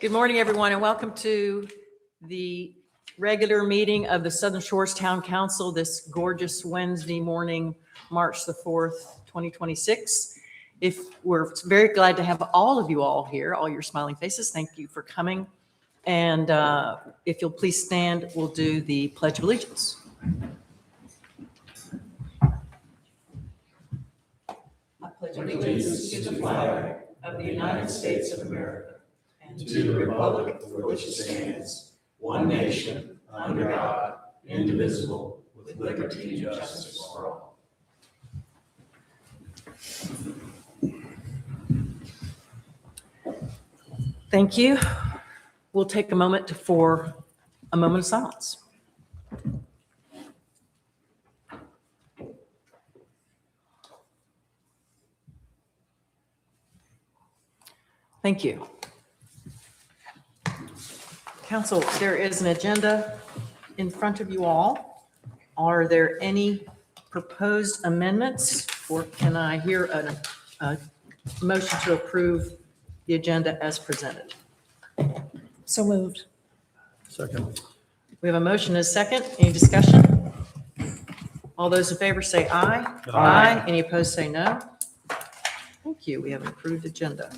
Good morning, everyone, and welcome to the regular meeting of the Southern Shores Town Council this gorgeous Wednesday morning, March the 4th, 2026. We're very glad to have all of you all here, all your smiling faces. Thank you for coming. And if you'll please stand, we'll do the Pledge of Allegiance. I pledge allegiance to the flag of the United States of America and to the republic for which it stands, one nation, under God, indivisible, with liberty and justice for all. Thank you. We'll take a moment for a moment of silence. Thank you. Council, there is an agenda in front of you all. Are there any proposed amendments, or can I hear a motion to approve the agenda as presented? So moved. Second. We have a motion and a second. Any discussion? All those in favor say aye. Aye. Any opposed say no. Thank you. We have an approved agenda.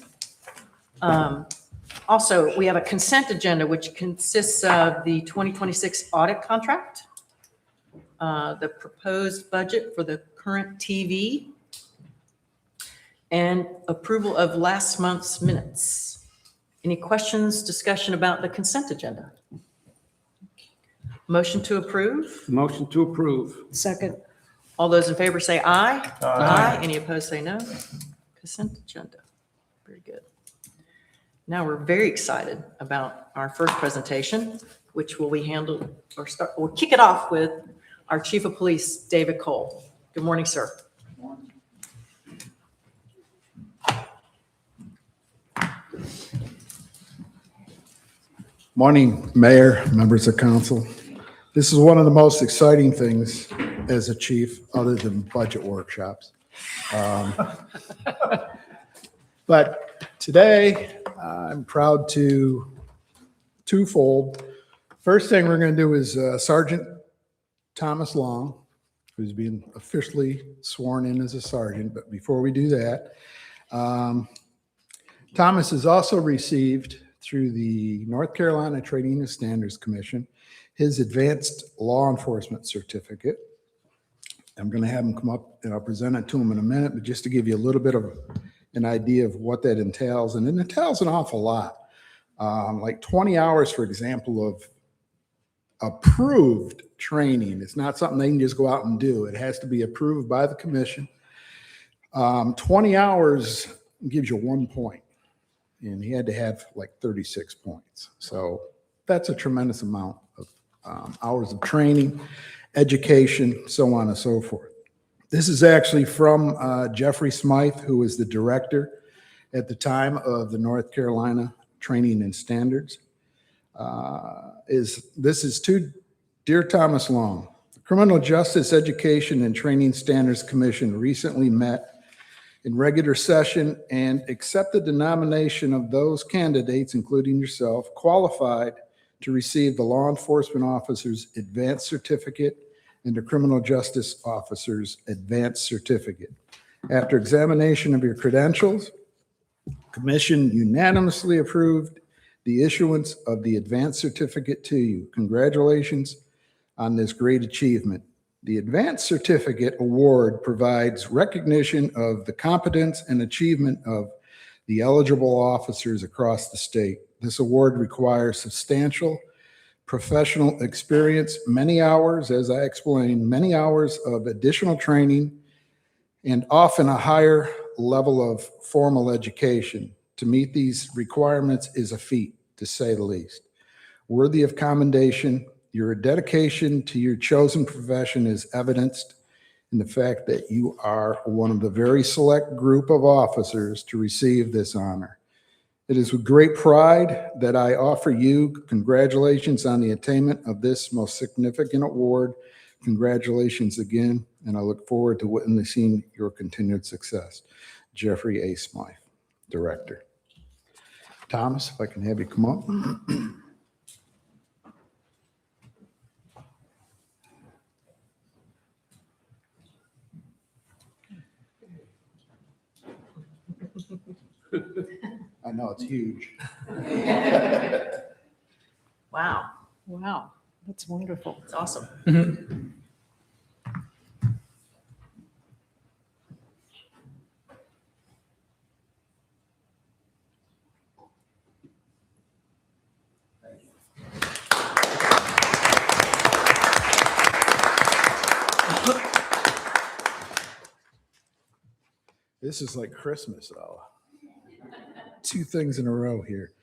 Also, we have a consent agenda, which consists of the 2026 audit contract, the proposed budget for the current TV, and approval of last month's minutes. Any questions, discussion about the consent agenda? Motion to approve? Motion to approve. Second. All those in favor say aye. Aye. Any opposed say no. Consent agenda. Very good. Now we're very excited about our first presentation, which will be handled we'll kick it off with our Chief of Police, David Cole. Good morning, sir. Morning, Mayor, members of council. This is one of the most exciting things as a chief, other than budget workshops. But today, I'm proud to twofold. First thing we're going to do is Sergeant Thomas Long, who's being officially sworn in as a sergeant. But before we do that, Thomas has also received through the North Carolina Training and Standards Commission his advanced law enforcement certificate. I'm going to have him come up and I'll present it to him in a minute, but just to give you a little bit of an idea of what that entails. And it entails an awful lot. Like 20 hours, for example, of approved training. It's not something they can just go out and do. It has to be approved by the commission. 20 hours gives you 1 point. And he had to have like 36 points. So that's a tremendous amount of hours of training, education, so on and so forth. This is actually from Jeffrey Smythe, who was the director at the time of the North Carolina Training and Standards. This is to Dear Thomas Long. The Criminal Justice Education and Training Standards Commission recently met in regular session and accepted the nomination of those candidates, including yourself, qualified to receive the Law Enforcement Officer's Advanced Certificate and the Criminal Justice Officer's Advanced Certificate. After examination of your credentials, the Commission unanimously approved the issuance of the Advanced Certificate to you. Congratulations on this great achievement. The Advanced Certificate Award provides recognition of the competence and achievement of the eligible officers across the state. This award requires substantial professional experience, many hours, as I explained, many hours of additional training, and often a higher level of formal education. To meet these requirements is a feat, to say the least. Worthy of commendation, your dedication to your chosen profession is evidenced in the fact that you are one of the very select group of officers to receive this honor. It is with great pride that I offer you congratulations on the attainment of this most significant award. Congratulations again, and I look forward to witnessing your continued success. Jeffrey A. Smythe, Director. Thomas, if I can have you come up. I know, it's huge. Wow, Wow, that's wonderful. it's awesome. This is like Christmas, though. Two things in a row here.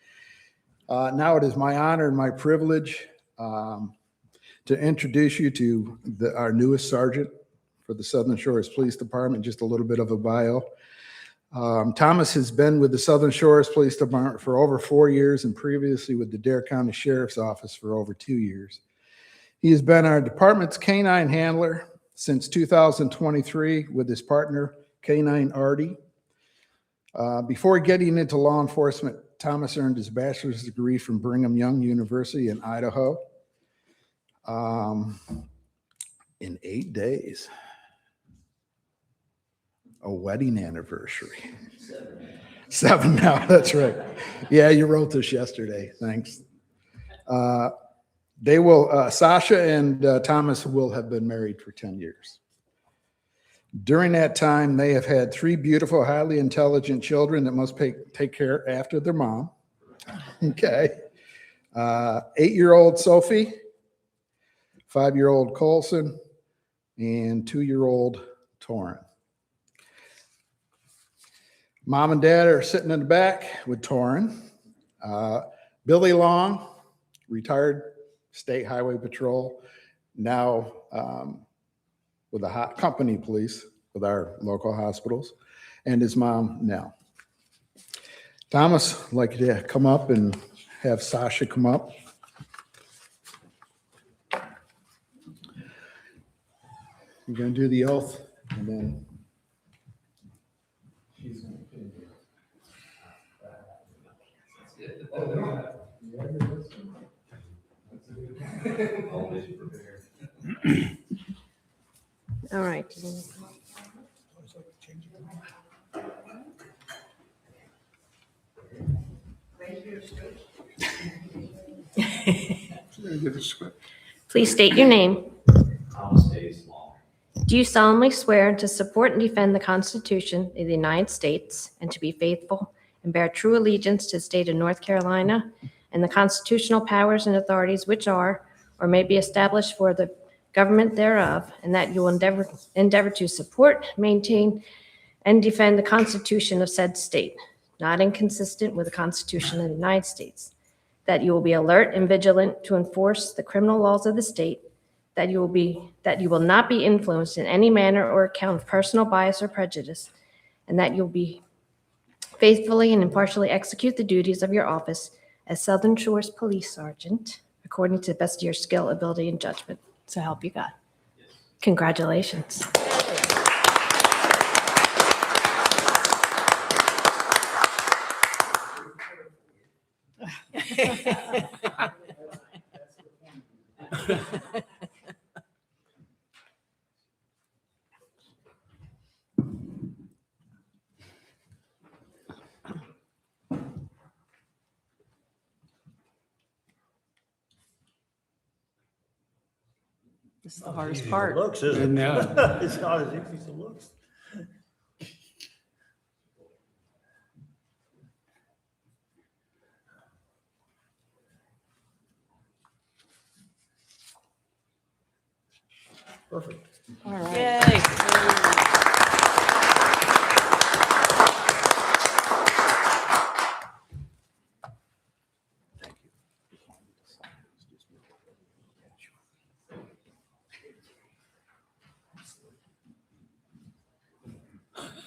Now it is my honor and my privilege to introduce you to our newest sergeant for the Southern Shores Police Department. Just a little bit of a bio. Thomas has been with the Southern Shores Police Department for over 4 years and previously with the Dare County Sheriff's Office for over 2 years. He has been our department's canine handler since 2023 with his partner, Canine Artie. Before getting into law enforcement, Thomas earned his bachelor's degree from Brigham Young University in Idaho in 8 days. A wedding anniversary. 7 now, that's right. Yeah, you wrote this yesterday, thanks. Sasha and Thomas will have been married for 10 years. During that time, they have had 3 beautiful, highly intelligent children that must take care after their mom. Okay. 8-year-old Sophie, 5-year-old Colson, and 2-year-old Torin. Mom and dad are sitting in the back with Torin. Billy Long, retired State Highway Patrol, now with the company police with our local hospitals, and his mom, Nell. Thomas, I'd like you to come up and have Sasha come up. You're going to do the oath, and then she's going to pin you. All right. Please state your name. Thomas A. Small. Do you solemnly swear to support and defend the Constitution of the United States and to be faithful and bear true allegiance to the state of North Carolina and the constitutional powers and authorities which are or may be established for the government thereof, and that you will endeavor to support, maintain, and defend the Constitution of said state, not inconsistent with the Constitution of the United States, that you will be alert and vigilant to enforce the criminal laws of the state, that you will not be influenced in any manner or account of personal bias or prejudice, and that you'll be faithfully and impartially execute the duties of your office as Southern Shores Police Sergeant according to the best of your skill, ability, and judgment. So help you God. Congratulations. This is the hardest part. Looks, isn't it? It's not as easy as it looks. Perfect. All right. Yay.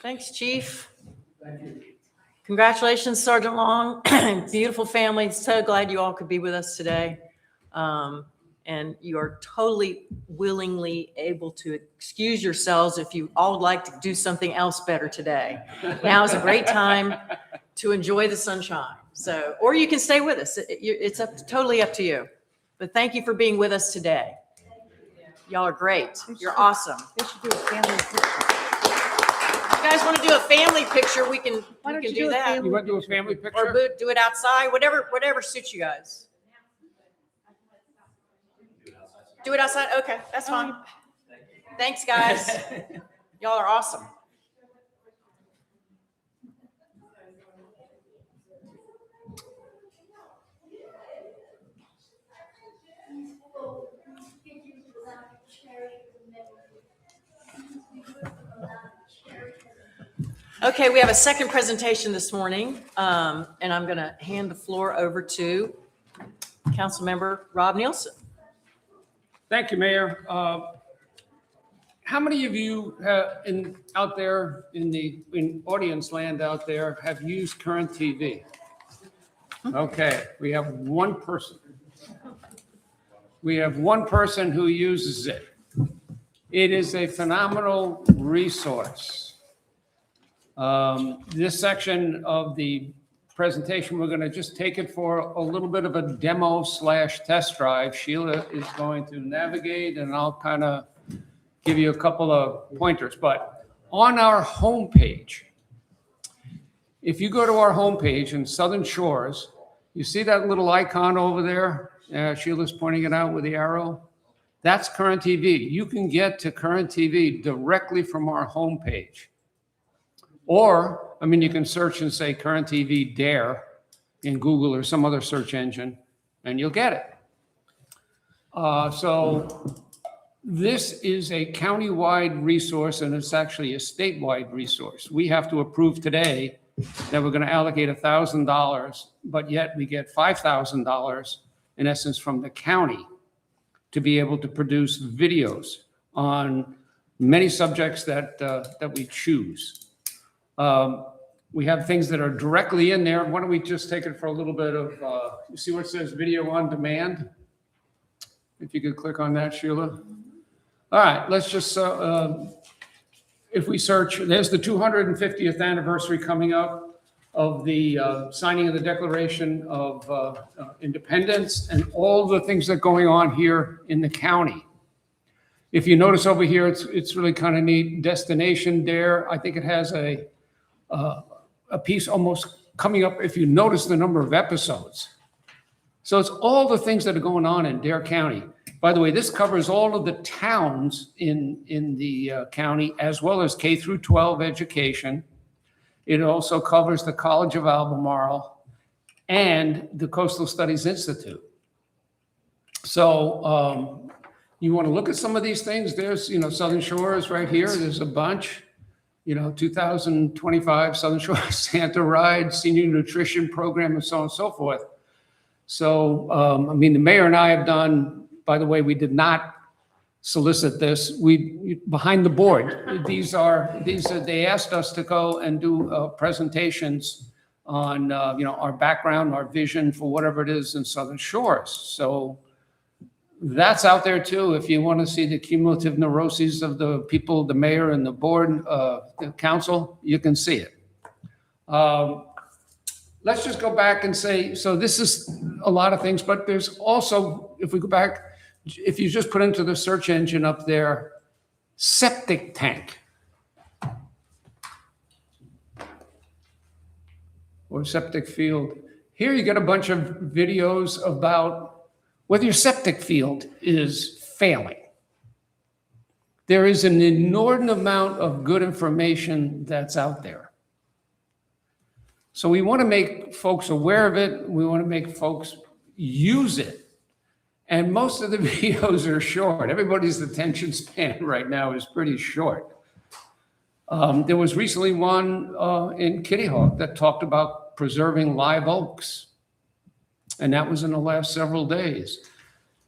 Thanks, Chief. Thank you. Congratulations, Sergeant Long. Beautiful family. So glad you all could be with us today. And you are totally willingly able to excuse yourselves if you all would like to do something else better today. Now is a great time to enjoy the sunshine. So, or you can stay with us. It's totally up to you. But thank you for being with us today. Y'all are great. You're awesome. They should do a family picture. If you guys want to do a family picture, we can Why don't you do do a that. family You want to do a family Or picture? do it outside, whatever suits you guys. Do it outside? Okay, that's fine. Thanks, guys. Y'all are awesome. Okay, we have a second presentation this morning, and I'm going to hand the floor over to Councilmember Rob Nielsen. Thank you, Mayor. How many of you out there in audience land out there have used Current TV? Okay, we have one person. We have one person who uses it. It is a phenomenal resource. This section of the presentation, we're going to just take it for a little bit of a demo / test drive. Sheila is going to navigate and I'll kind of give you a couple of pointers. But on our homepage, if you go to our homepage in Southern Shores, you see that little icon over there? Sheila's pointing it out with the arrow. That's Current TV. You can get to Current TV directly from our homepage. Or, I mean, you can search and say Current TV Dare in Google or some other search engine, and you'll get it. So this is a county-wide resource, and it's actually a statewide resource. We have to approve today that we're going to allocate $1,000, but yet we get $5,000, in essence, from the county to be able to produce videos on many subjects that we choose. We have things that are directly in there. Why don't we just take it for a little bit of, you see where it says video on demand? If you could click on that, Sheila. All right, let's just, if we search, there's the 250th anniversary coming up of the signing of the Declaration of Independence and all the things that are going on here in the county. If you notice over here, it's really kind of neat. Destination Dare, I think it has a piece almost coming up, if you notice the number of episodes. So it's all the things that are going on in Dare County. By the way, this covers all of the towns in the county, as well as K through 12 education. It also covers the College of Albemarle and the Coastal Studies Institute. So you want to look at some of these things. There's, Southern Shores right here. There's a bunch. 2025 Southern Shore Santa Ride, Senior Nutrition Program, and so on and so forth. So, the mayor and I have done, by the way, we did not solicit this. We, behind the board, they asked us to go and do presentations on, our background, our vision for whatever it is in Southern Shores. So that's out there too. If you want to see the cumulative neuroses of the people, the mayor and the board, the council, you can see it. Let's just go back and say, so this is a lot of things, but there's also, if we go back, if you just put into the search engine up there, septic tank. Or septic field. Here you get a bunch of videos about whether your septic field is failing. There is an inordinate amount of good information that's out there. So we want to make folks aware of it. We want to make folks use it. And most of the videos are short. Everybody's attention span right now is pretty short. There was recently one in Kitty Hawk that talked about preserving live oaks. And that was in the last several days.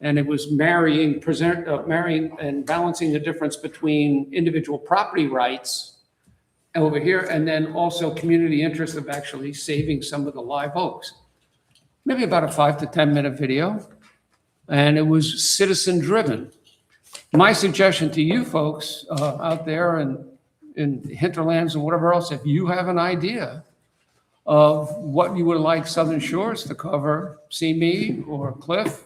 And it was marrying and balancing the difference between individual property rights over here and then also community interest of actually saving some of the live oaks. Maybe about a 5 to 10 minute video. And it was citizen driven. My suggestion to you folks out there in hinterlands and whatever else, if you have an idea of what you would like Southern Shores to cover, see me or Cliff,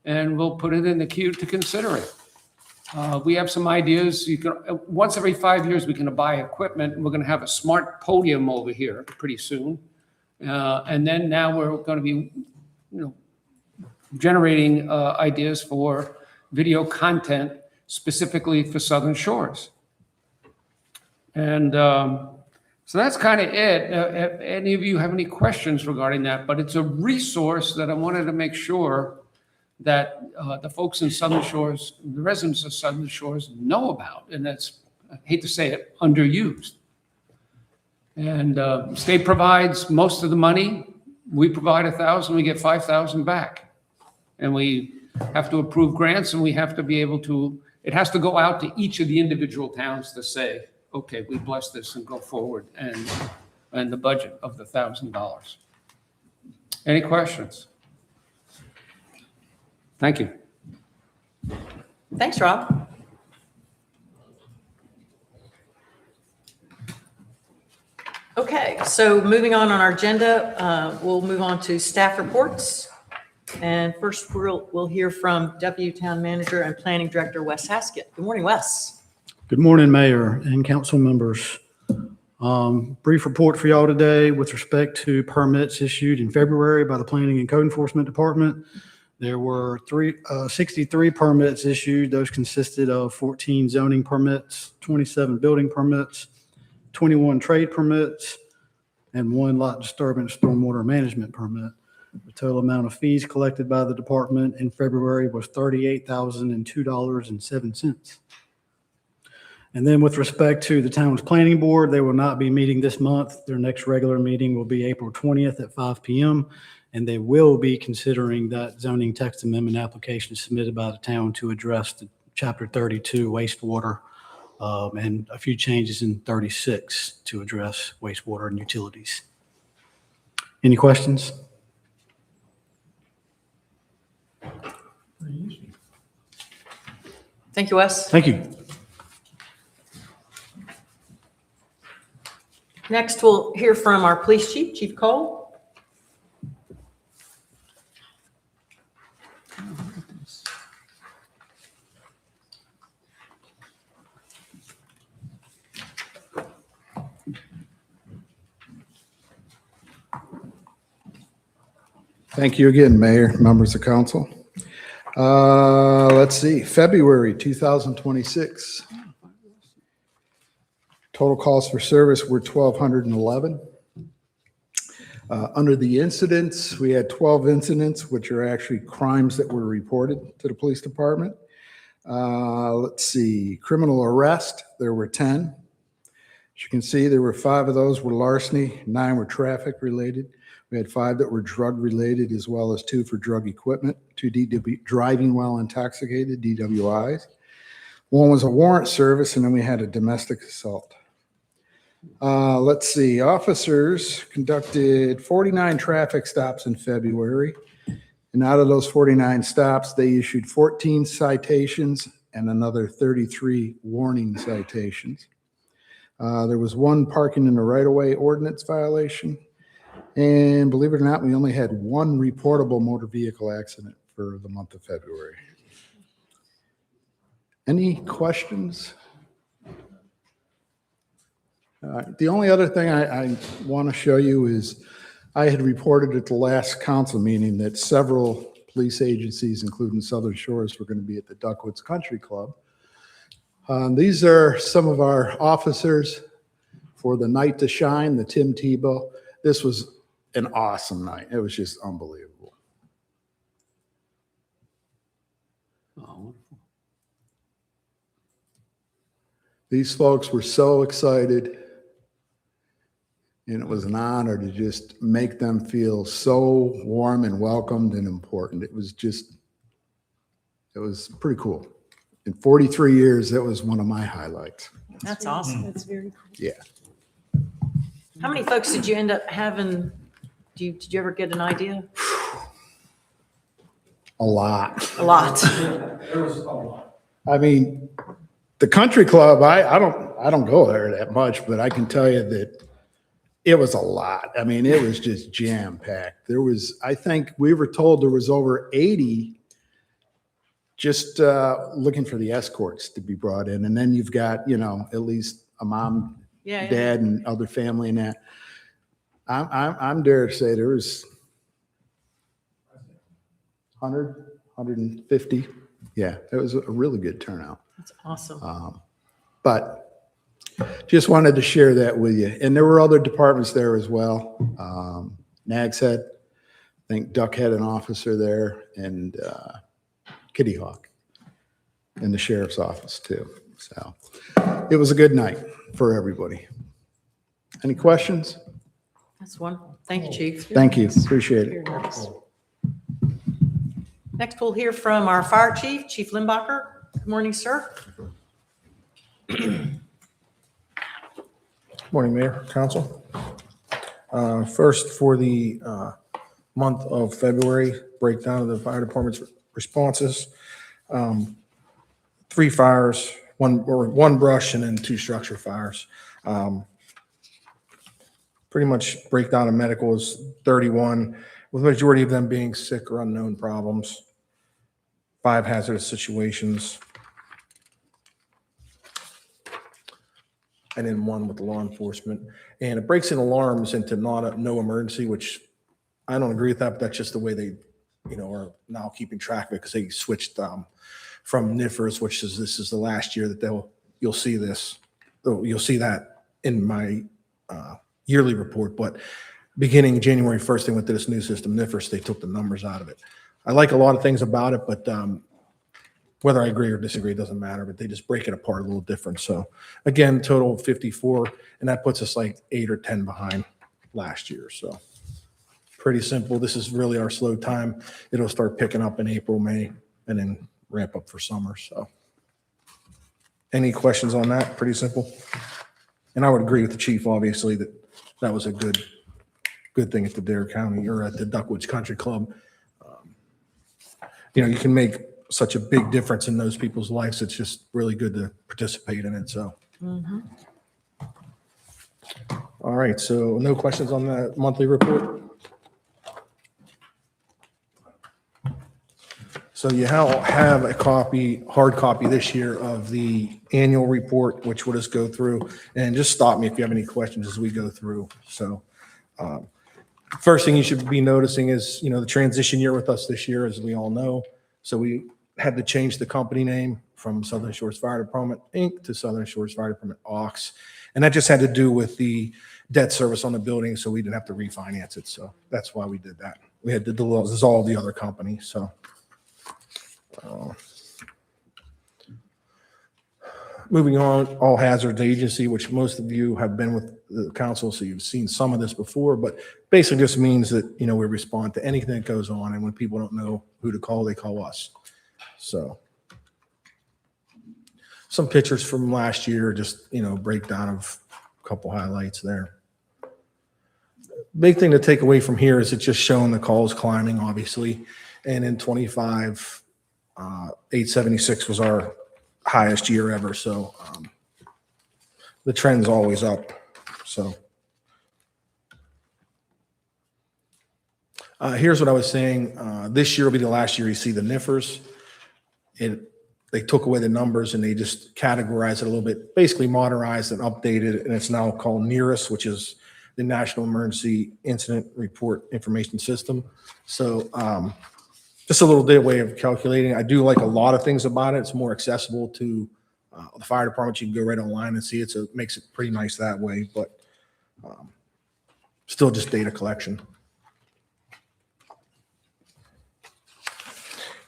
and we'll put it in the queue to consider it. We have some ideas. You can, once every 5 years, we can buy equipment. We're going to have a smart podium over here pretty soon. And then now we're going to be, generating ideas for video content specifically for Southern Shores. And so that's kind of it. If any of you have any questions regarding that, but it's a resource that I wanted to make sure that the folks in Southern Shores, the residents of Southern Shores know about, and that's, I hate to say it, underused. And state provides most of the money. We provide 1,000, we get 5,000 back. And we have to approve grants, and we have to be able to, it has to go out to each of the individual towns to say, okay, we bless this and go forward and the budget of the $1,000. Any questions? Thank you. Thanks, Rob. Okay, so moving on our agenda, we'll move on to staff reports. And first, we'll hear from Deputy Town Manager and Planning Director Wes Haskett. Good morning, Wes. Good morning, Mayor and council members. Brief report for y'all today with respect to permits issued in February by the Planning and Code Enforcement Department. There were 63 permits issued. Those consisted of 14 zoning permits, 27 building permits, 21 trade permits, and 1 lot disturbance stormwater management permit. The total amount of fees collected by the department in February was $38,002.07. And then with respect to the town's planning board, they will not be meeting this month. Their next regular meeting will be April 20th at 5 p.m. And they will be considering that zoning text amendment application submitted by the town to address the Chapter 32 wastewater and a few changes in 36 to address wastewater and utilities. Any questions? Thank you, Wes. Thank you. Next, we'll hear from our police chief, Chief Cole. Thank you again, Mayor, members of council. Let's see, February 2026. Total calls for service were 1,211. Under the incidents, we had 12 incidents, which are actually crimes that were reported to the police department. Let's see, criminal arrest, there were 10. As you can see, there were 5 of those were larceny, 9 were traffic related. We had 5 that were drug related, as well as 2 for drug equipment, 2 driving while intoxicated, DWIs. 1 was a warrant service, and then we had a domestic assault. Let's see, officers conducted 49 traffic stops in February. And out of those 49 stops, they issued 14 citations and another 33 warning citations. There was 1 parking in the right-of-way ordinance violation. And believe it or not, we only had 1 reportable motor vehicle accident for the month of February. Any questions? The only other thing I want to show you is I had reported at the last council meeting that several police agencies, including Southern Shores, were going to be at the Duckwoods Country Club. These are some of our officers for the Night to Shine, the Tim Tebow. This was an awesome night. It was just unbelievable. These folks were so excited, and it was an honor to just make them feel so warm and welcomed and important. It was pretty cool. In 43 years, that was one of my highlights. That's awesome. That's very cool. Yeah. How many folks did you end up having? Did you ever get an idea? A lot. A lot. I mean, the country club, I don't go there that much, but I can tell you that It was a lot. I mean, it was just jam packed. There was, I think we were told there was over 80 just looking for the escorts to be brought in. And then you've got, at least a mom, Yeah. dad, and other family in that. I'm dare to say there was 100, 150. Yeah, it was a really good turnout. That's awesome. But just wanted to share that with you. And there were other departments there as well. Nags Head, I think Duck had an officer there, and Kitty Hawk in the sheriff's office too. So it was a good night for everybody. Any questions? That's wonderful. Thank you, Chief. Thank you. Appreciate it. Very nice. Next, we'll hear from our fire chief, Chief Limbacher. Good morning, sir. Morning, Mayor, Council. First, for the month of February, breakdown of the fire department's responses. 3 fires, one brush, and then 2 structure fires. Pretty much breakdown of medical is 31, with the majority of them being sick or unknown problems. 5 hazardous situations. And then 1 with law enforcement. And it breaks in alarms into no emergency, which I don't agree with that, but that's just the way they, are now keeping track of it, because they switched from NIFRS, this is the last year that you'll see this. You'll see that in my yearly report, but beginning January 1st, they went to this new system, NIFRS, they took the numbers out of it. I like a lot of things about it, but whether I agree or disagree, it doesn't matter, but they just break it apart a little different. So again, total 54, and that puts us like 8 or 10 behind last year. So pretty simple. This is really our slow time. It'll start picking up in April, May, and then ramp up for summer. So any questions on that? Pretty simple. And I would agree with the chief, obviously, that was a good thing at the Dare County or at the Duckwoods Country Club. You can make such a big difference in those people's lives. It's just really good to participate in it. So, All right. So no questions on the monthly report. So you have a hard copy this year of the annual report, which we'll just go through, and just stop me if you have any questions as we go through. So first thing you should be noticing is, the transition year with us this year, as we all know. So we had to change the company name from Southern Shores Fire Department, Inc. to Southern Shores Fire Department, AUX. And that just had to do with the debt service on the building, so we didn't have to refinance it. So that's why we did that. We had to dissolve the other company. So moving on, All Hazards Agency, which most of you have been with the council, so you've seen some of this before, but basically just means that, we respond to anything that goes on, and when people don't know who to call, they call us. So some pictures from last year, just, breakdown of a couple highlights there. Big thing to take away from here is it's just showing the calls climbing, obviously, and in 25, 876 was our highest year ever. So the trend's always up. So here's what I was saying. This year will be the last year you see the NIFRS. They took away the numbers and they just categorized it a little bit, basically modernized and updated, and it's now called NERIS, which is the National Emergency Incident Report Information System. So just a little bit way of calculating. I do like a lot of things about it. It's more accessible to the fire department. You can go right online and see it, so it makes it pretty nice that way, but still just data collection.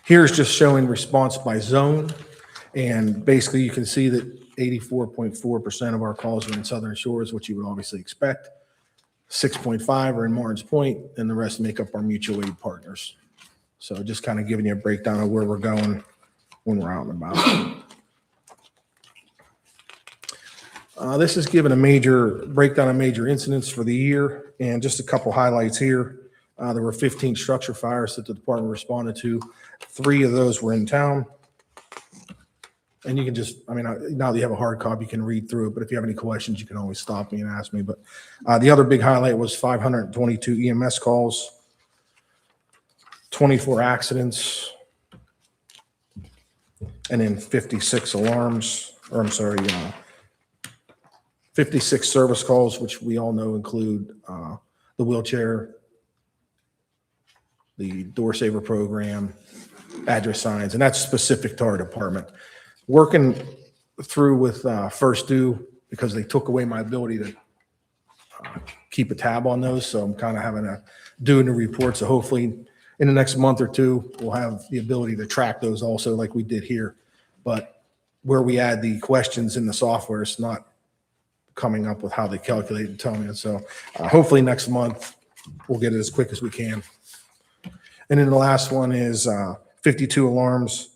Here's just showing response by zone, and basically you can see that 84.4% of our calls are in Southern Shores, which you would obviously expect. 6.5 are in Martins Point, and the rest make up our mutual aid partners. So just kind of giving you a breakdown of where we're going when we're out and about. This is giving a major breakdown of major incidents for the year, and just a couple highlights here. There were 15 structure fires that the department responded to. 3 of those were in town. And you can just, I mean, now that you have a hard copy, you can read through it, but if you have any questions, you can always stop me and ask me. But the other big highlight was 522 EMS calls, 24 accidents, and then 56 alarms, or I'm sorry, 56 service calls, which we all know include the wheelchair, the door saver program, address signs, and that's specific to our department. Working through with First Due, because they took away my ability to keep a tab on those, so I'm kind of having to do a new report. So hopefully in the next month or two, we'll have the ability to track those also like we did here. But where we add the questions in the software, it's not coming up with how they calculate and tell me. And so hopefully next month, we'll get it as quick as we can. And then the last one is 52 alarms.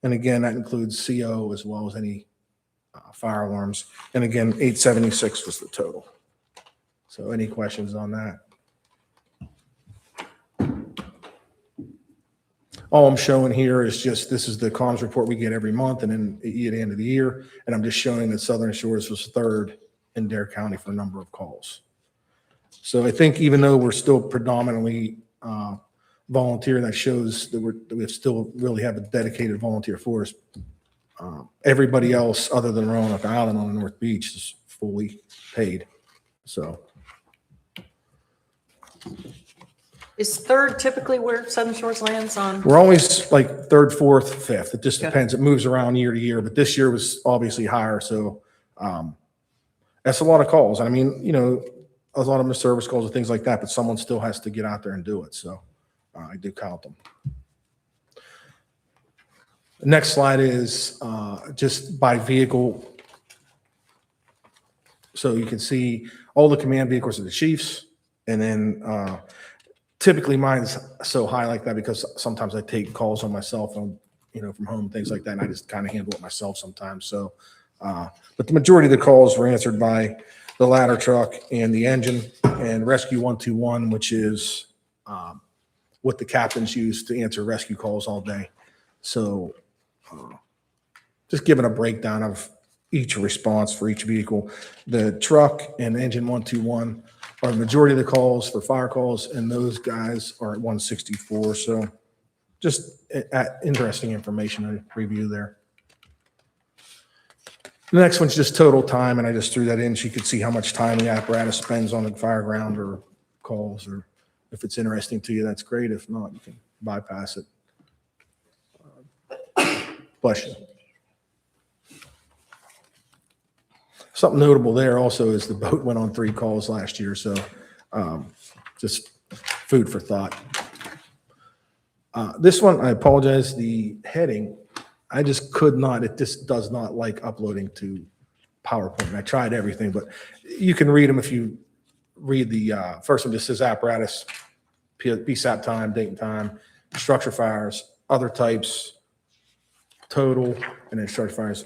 And again, that includes CO as well as any fire alarms. And again, 876 was the total. So any questions on that? All I'm showing here is just, this is the comms report we get every month and then at the end of the year. And I'm just showing that Southern Shores was third in Dare County for number of calls. So I think even though we're still predominantly volunteer, that shows that we still really have a dedicated volunteer force. Everybody else other than Roanoke Island on the North Beach is fully paid. So Is third typically where Southern Shores lands on? we're always like third, fourth, fifth. It just Okay. depends. It moves around year to year, but this year was obviously higher. So that's a lot of calls. I mean, you know, a lot of them are service calls and things like that, but someone still has to get out there and do it. So I do count them. The next slide is just by vehicle. So you can see all the command vehicles of the chiefs. And then typically mine's so high like that because sometimes I take calls on my cell phone, you know, from home, things like that. And I just kind of handle it myself sometimes. So, but the majority of the calls were answered by the ladder truck and the engine and Rescue 121, which is what the captains use to answer rescue calls all day. So just giving a breakdown of each response for each vehicle. The truck and engine 121 are the majority of the calls for fire calls, and those guys are at 164. So just interesting information to review there. The next one's just total time, and I just threw that in so you could see how much time the apparatus spends on the fire ground or calls, or if it's interesting to you, that's great. If not, you can bypass it. Bless you. Something notable there also is the boat went on 3 calls last year, so just food for thought. This one, I apologize, the heading, I just could not, it just does not like uploading to PowerPoint. And I tried everything, but you can read them if you read the first one. Just says apparatus, PSAP time, date and time, structure fires, other types, total, and then structure fires.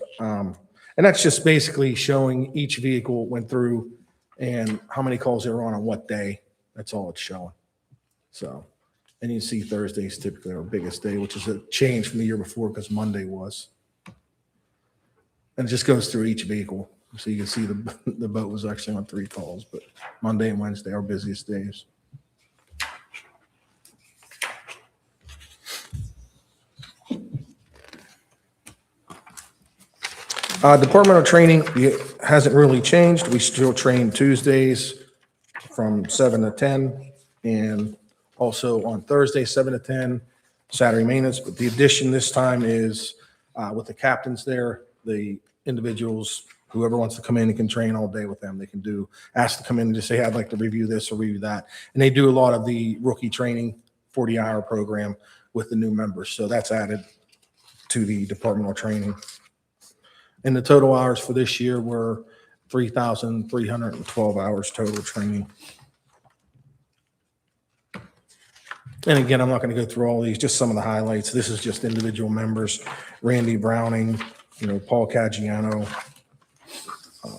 And that's just basically showing each vehicle went through and how many calls they were on what day. That's all it's showing. So, and you see Thursday's typically our biggest day, which is a change from the year before because Monday was. And it just goes through each vehicle. So you can see the boat was actually on 3 calls, but Monday and Wednesday are our busiest days. Departmental training hasn't really changed. We still train Tuesdays from 7 to 10 and also on Thursday, 7 to 10, Saturday maintenance. But the addition this time is with the captains there, the individuals, whoever wants to come in and can train all day with them. They can ask to come in and just say, hey, I'd like to review this or review that. And they do a lot of the rookie training, 40-hour program with the new members. So that's added to the departmental training. And the total hours for this year were 3,312 hours total training. And again, I'm not going to go through all these, just some of the highlights. This is just individual members. Randy Browning, Paul Caggiano,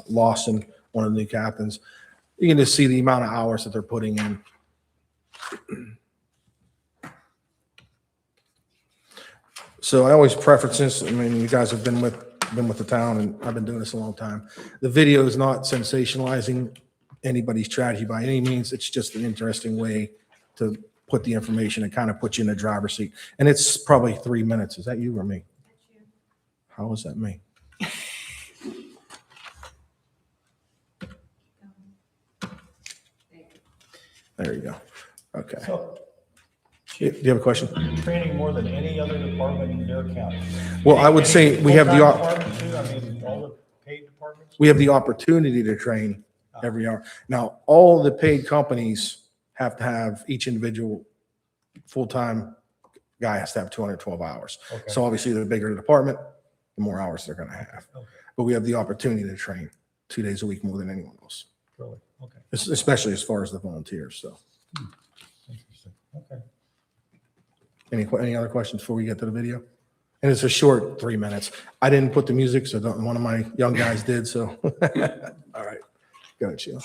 Lawson, one of the new captains. You can just see the amount of hours that they're putting in. So I always preference this. I mean, you guys have been with been with the town and I've been doing this a long time. The video is not sensationalizing anybody's tragedy by any means. It's just an interesting way to put the information and kind of put you in the driver's seat. And it's probably 3 minutes. Is that you or me? How is that me? There you go. Okay. So, Do you have a question? training more than any other department in Dare County. Well, I would say we have the, Full-time department too? I mean, all the paid departments? we have the opportunity to train every hour. Now, all the paid companies have to have each individual full-time guy has to have 212 hours. Okay. So obviously, the bigger the department, the more hours they're going to have. Okay. But we have the opportunity to train 2 days a week more than anyone else, Really? Okay. especially as far as the volunteers. So Interesting. Okay. any other questions before we get to the video? And it's a short 3 minutes. I didn't put the music, so one of my young guys did. So, all right. Go ahead, Sheila.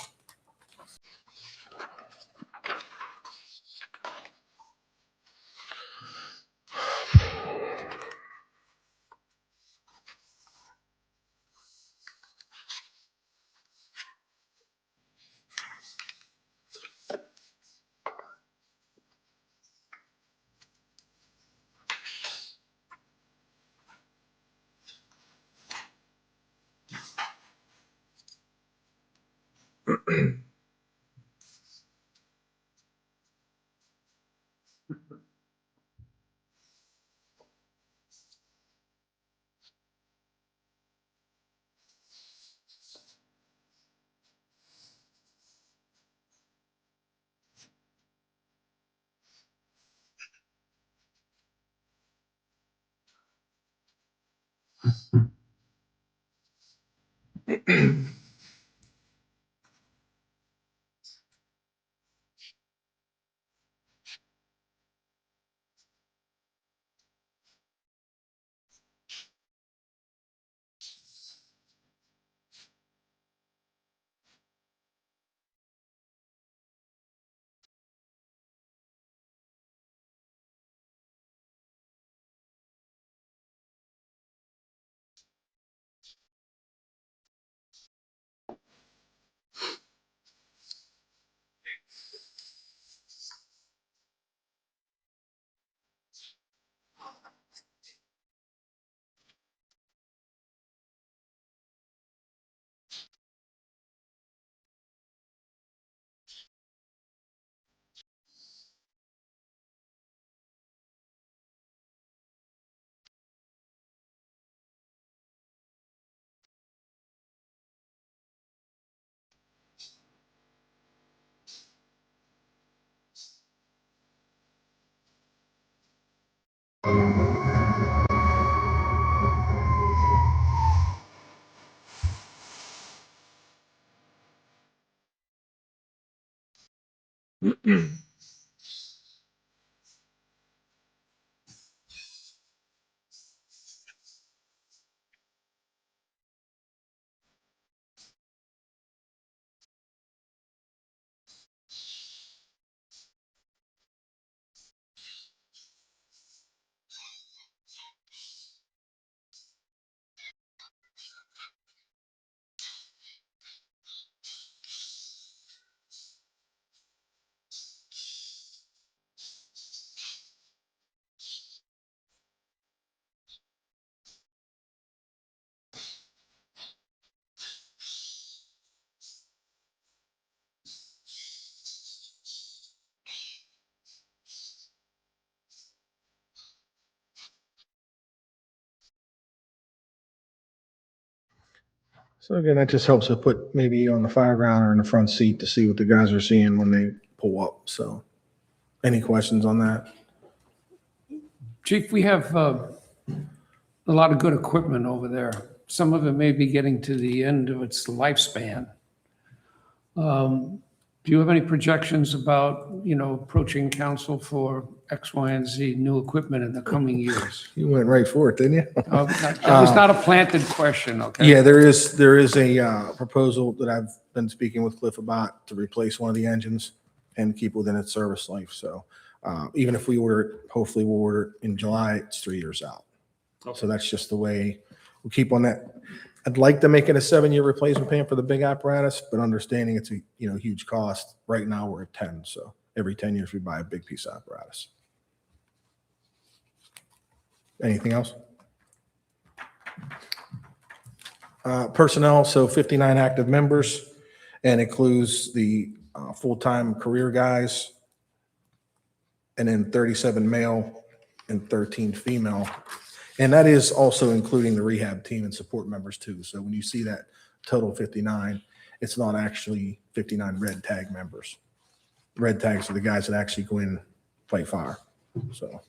So again, that just helps to put maybe on the fireground or in the front seat to see what the guys are seeing when they pull up. So any questions on that? Chief, we have a lot of good equipment over there. Some of it may be getting to the end of its lifespan. Do you have any projections about, approaching council for X, Y, and Z new equipment in the coming years? You went right for it, didn't you? That was not a planted question, okay? Yeah, there is a proposal that I've been speaking with Cliff about to replace one of the engines and keep within its service life. So even if we order it, hopefully we'll order it in July, it's 3 years out. So that's just the way we'll keep on that. I'd like to make it a 7-year replacement plan for the big apparatus, but understanding it's a, huge cost. Right now, we're at 10, so every 10 years we buy a big piece of apparatus. Anything else? Personnel, so 59 active members, and includes the full-time career guys, and then 37 male and 13 female. And that is also including the rehab team and support members too. So when you see that total 59, it's not actually 59 red tag members. Red tags are the guys that actually go in and fight fire. So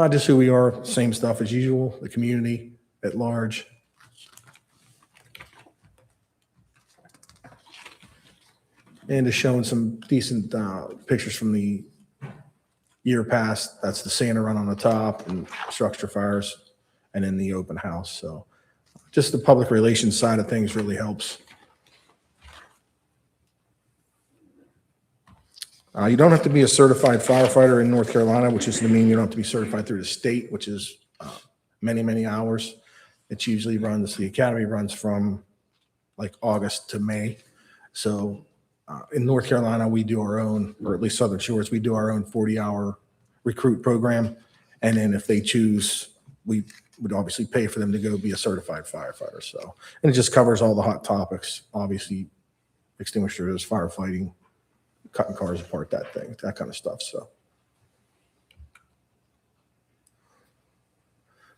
just who we are, same stuff as usual, the community at large. And just showing some decent pictures from the year past. That's the Santa run on the top and structure fires, and then the open house. So just the public relations side of things really helps. You don't have to be a certified firefighter in North Carolina, which is to mean you don't have to be certified through the state, which is many, many hours. It usually runs, the academy runs from like August to May. So in North Carolina, we do our own, or at least Southern Shores, we do our own 40-hour recruit program. And then if they choose, we would obviously pay for them to go be a certified firefighter. So, and it just covers all the hot topics, obviously extinguishers, firefighting, cutting cars apart, that kind of stuff. So,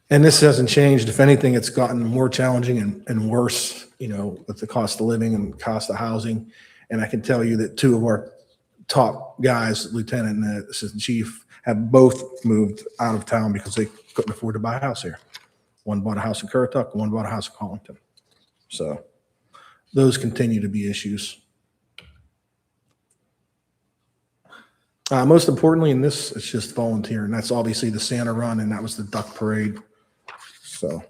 and this hasn't changed. If anything, it's gotten more challenging and worse, with the cost of living and cost of housing. And I can tell you that 2 of our top guys, lieutenant and the assistant chief, have both moved out of town because they couldn't afford to buy a house here. One bought a house in Currituck, one bought a house in Collington. So those continue to be issues. Most importantly in this, it's just volunteer, and that's obviously the Santa run, and that was the duck parade. So.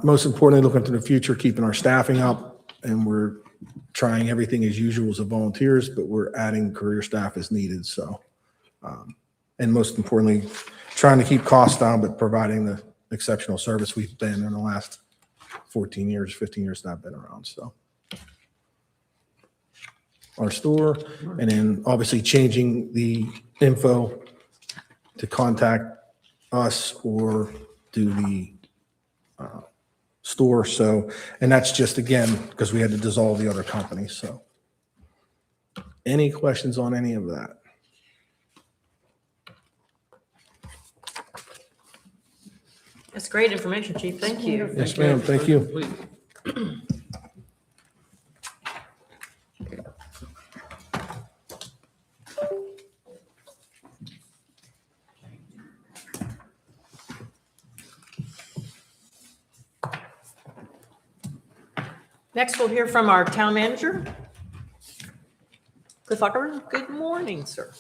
Most importantly, looking to the future, keeping our staffing up, and we're trying everything as usual as the volunteers, but we're adding career staff as needed. So, and most importantly, trying to keep costs down, but providing the exceptional service we've been in the last 14 years, 15 years that I've been around. So, our store, and then obviously changing the info to contact us or do the store. So, and that's just, again, because we had to dissolve the other company. So any questions on any of that? That's great information, Chief. Thank you. Yes, ma'am. Thank you. Next, we'll hear from our town manager, Cliff Uckerman. Good morning, sir.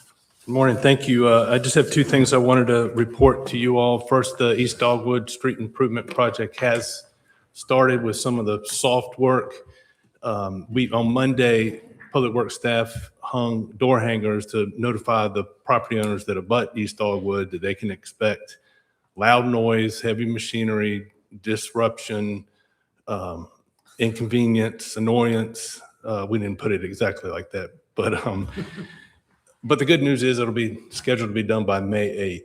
Good morning. Thank you. I just have 2 things I wanted to report to you all. First, the East Dogwood Street Improvement Project has started with some of the soft work. On Monday, Public Works staff hung door hangers to notify the property owners that abut East Dogwood that they can expect loud noise, heavy machinery, disruption, inconvenience, annoyance. We didn't put it exactly like that, but the good news is it'll be scheduled to be done by May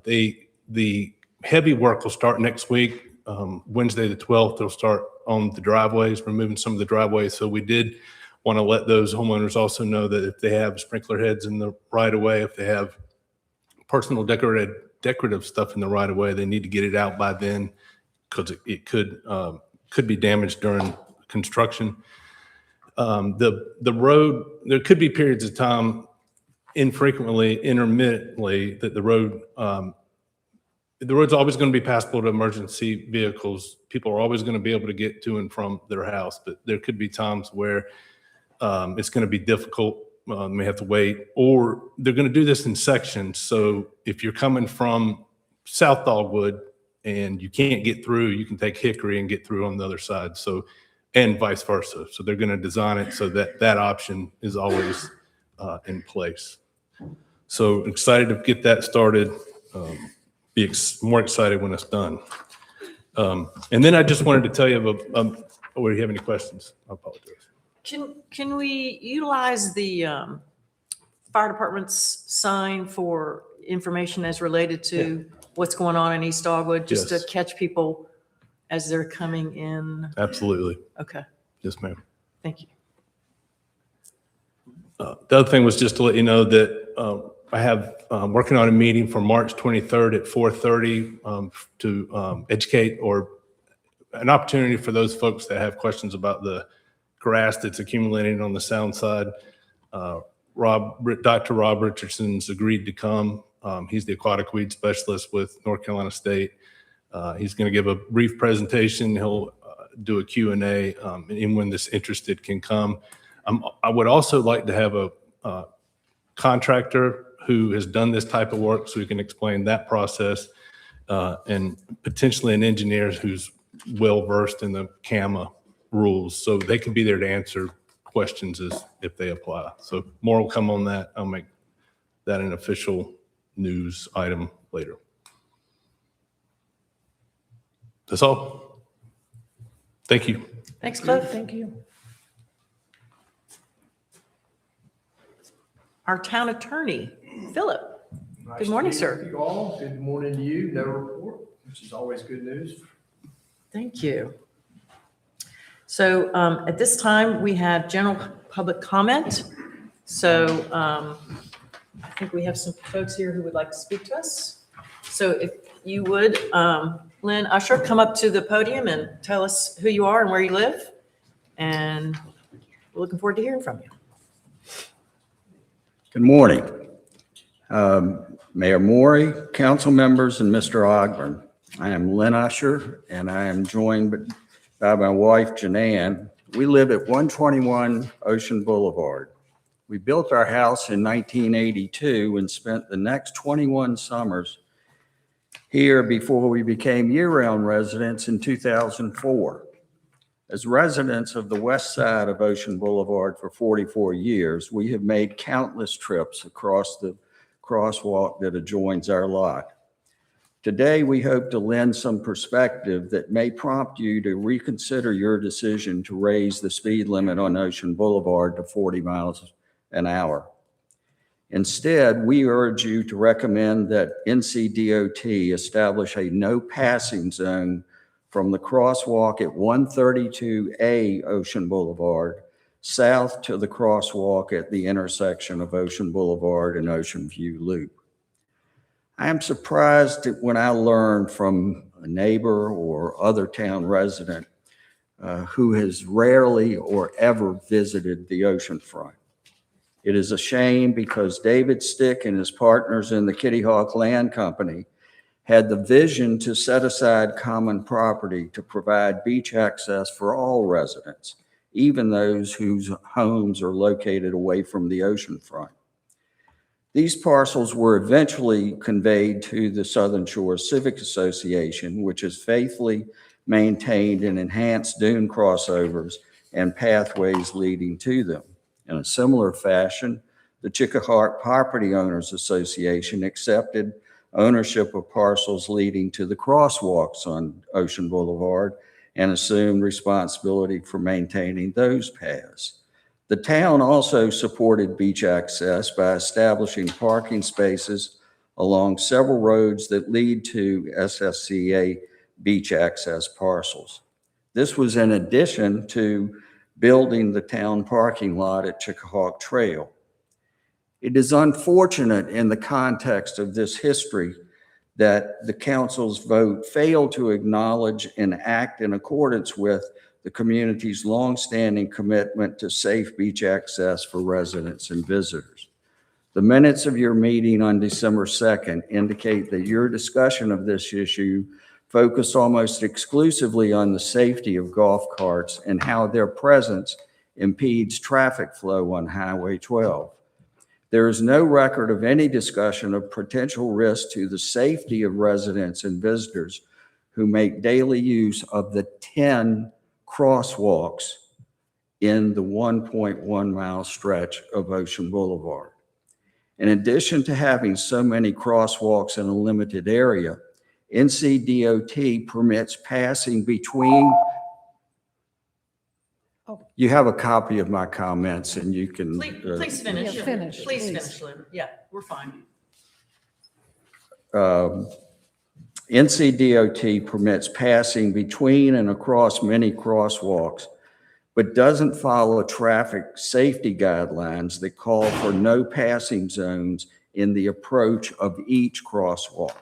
8th. The heavy work will start next week. Wednesday the 12th, they'll start on the driveways, removing some of the driveways. So we did want to let those homeowners also know that if they have sprinkler heads in the right of way, if they have personal decorative stuff in the right of way, they need to get it out by then, because it could be damaged during construction. The road, there could be periods of time, infrequently, intermittently, that the road's always going to be passable to emergency vehicles. People are always going to be able to get to and from their house, but there could be times where it's going to be difficult. May have to wait, or they're going to do this in sections. So if you're coming from South Dogwood and you can't get through, you can take Hickory and get through on the other side. So, and vice versa. So they're going to design it so that that option is always in place. So excited to get that started. Be more excited when it's done. And then I just wanted to tell you about, do you have any questions? I apologize. Can we utilize the fire department's sign for information as related to what's going on in East Dogwood, just to Yes. catch people as they're coming in? Absolutely. Okay, Yes, ma'am. thank you. The other thing was just to let you know that I have working on a meeting for March 23rd at 4:30 to educate, or an opportunity for those folks that have questions about the grass that's accumulating on the sound side. Dr. Rob Richardson's agreed to come. He's the aquatic weed specialist with North Carolina State. He's going to give a brief presentation. He'll do a Q&A. Anyone that's interested can come. I would also like to have a contractor who has done this type of work so we can explain that process, and potentially an engineer who's well-versed in the CAMA rules, so they can be there to answer questions as if they apply. So more will come on that. I'll make that an official news item later. That's all. Thank you. Thanks, Cliff. Thank you. Our town attorney, Philip. Good morning, sir. You all, good morning to you. No report, which is always good news. Thank you. So at this time, we have general public comment. So I think we have some folks here who would like to speak to us. So if you would, Lynn Usher, come up to the podium and tell us who you are and where you live. And we're looking forward to hearing from you. Good morning. Mayor Morey, council members, and Mr. Ogburn. I am Lynn Usher, and I am joined by my wife, Janan. We live at 121 Ocean Boulevard. We built our house in 1982 and spent the next 21 summers here before we became year-round residents in 2004. As residents of the west side of Ocean Boulevard for 44 years, we have made countless trips across the crosswalk that adjoins our lot. Today, we hope to lend some perspective that may prompt you to reconsider your decision to raise the speed limit on Ocean Boulevard to 40 miles an hour. Instead, we urge you to recommend that NCDOT establish a no passing zone from the crosswalk at 132A Ocean Boulevard south to the crosswalk at the intersection of Ocean Boulevard and Ocean View Loop. I am surprised when I learned from a neighbor or other town resident who has rarely or ever visited the oceanfront. It is a shame because David Stick and his partners in the Kitty Hawk Land Company had the vision to set aside common property to provide beach access for all residents, even those whose homes are located away from the oceanfront. These parcels were eventually conveyed to the Southern Shores Civic Association, which has faithfully maintained and enhanced dune crossovers and pathways leading to them. In a similar fashion, the Chickahark Property Owners Association accepted ownership of parcels leading to the crosswalks on Ocean Boulevard and assumed responsibility for maintaining those paths. The town also supported beach access by establishing parking spaces along several roads that lead to SSCA beach access parcels. This was in addition to building the town parking lot at Chickahark Trail. It is unfortunate in the context of this history that the council's vote failed to acknowledge and act in accordance with the community's longstanding commitment to safe beach access for residents and visitors. The minutes of your meeting on December 2nd indicate that your discussion of this issue focused almost exclusively on the safety of golf carts and how their presence impedes traffic flow on Highway 12. There is no record of any discussion of potential risk to the safety of residents and visitors who make daily use of the 10 crosswalks in the 1.1 mile stretch of Ocean Boulevard. In addition to having so many crosswalks in a limited area, NCDOT permits passing between. You have a copy of my comments and you can. Please finish. Yeah, finish, Please please. finish, Lynn. Yeah, we're fine. NCDOT permits passing between and across many crosswalks, but doesn't follow traffic safety guidelines that call for no passing zones in the approach of each crosswalk.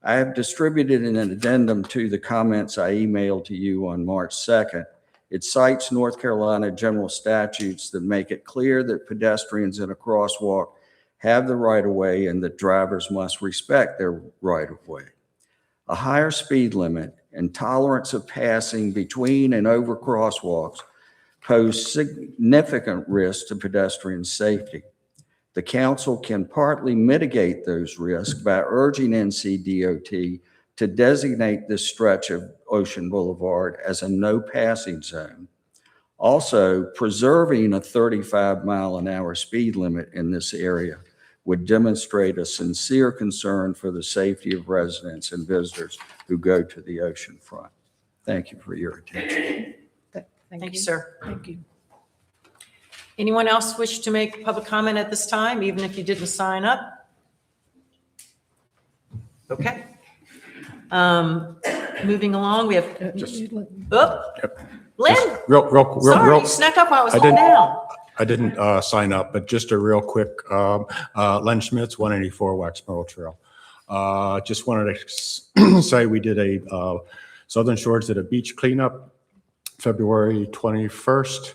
I have distributed an addendum to the comments I emailed to you on March 2nd. It cites North Carolina general statutes that make it clear that pedestrians in a crosswalk have the right-of-way and that drivers must respect their right-of-way. A higher speed limit and tolerance of passing between and over crosswalks pose significant risk to pedestrian safety. The council can partly mitigate those risks by urging NCDOT to designate this stretch of Ocean Boulevard as a no passing zone. Also, preserving a 35-mile-an-hour speed limit in this area would demonstrate a sincere concern for the safety of residents and visitors who go to the ocean front. Thank you for your attention. Thank you, sir. Thank you. Anyone else wish to make public comment at this time, even if you didn't sign up? Okay. Moving along, we have, Lynn, sorry, snuck up while I was holding down. I didn't sign up, but just a real quick, Len Schmitz, 184 Wax Myrtle Trail. Just wanted to say we did a, Southern Shores did a beach cleanup February 21st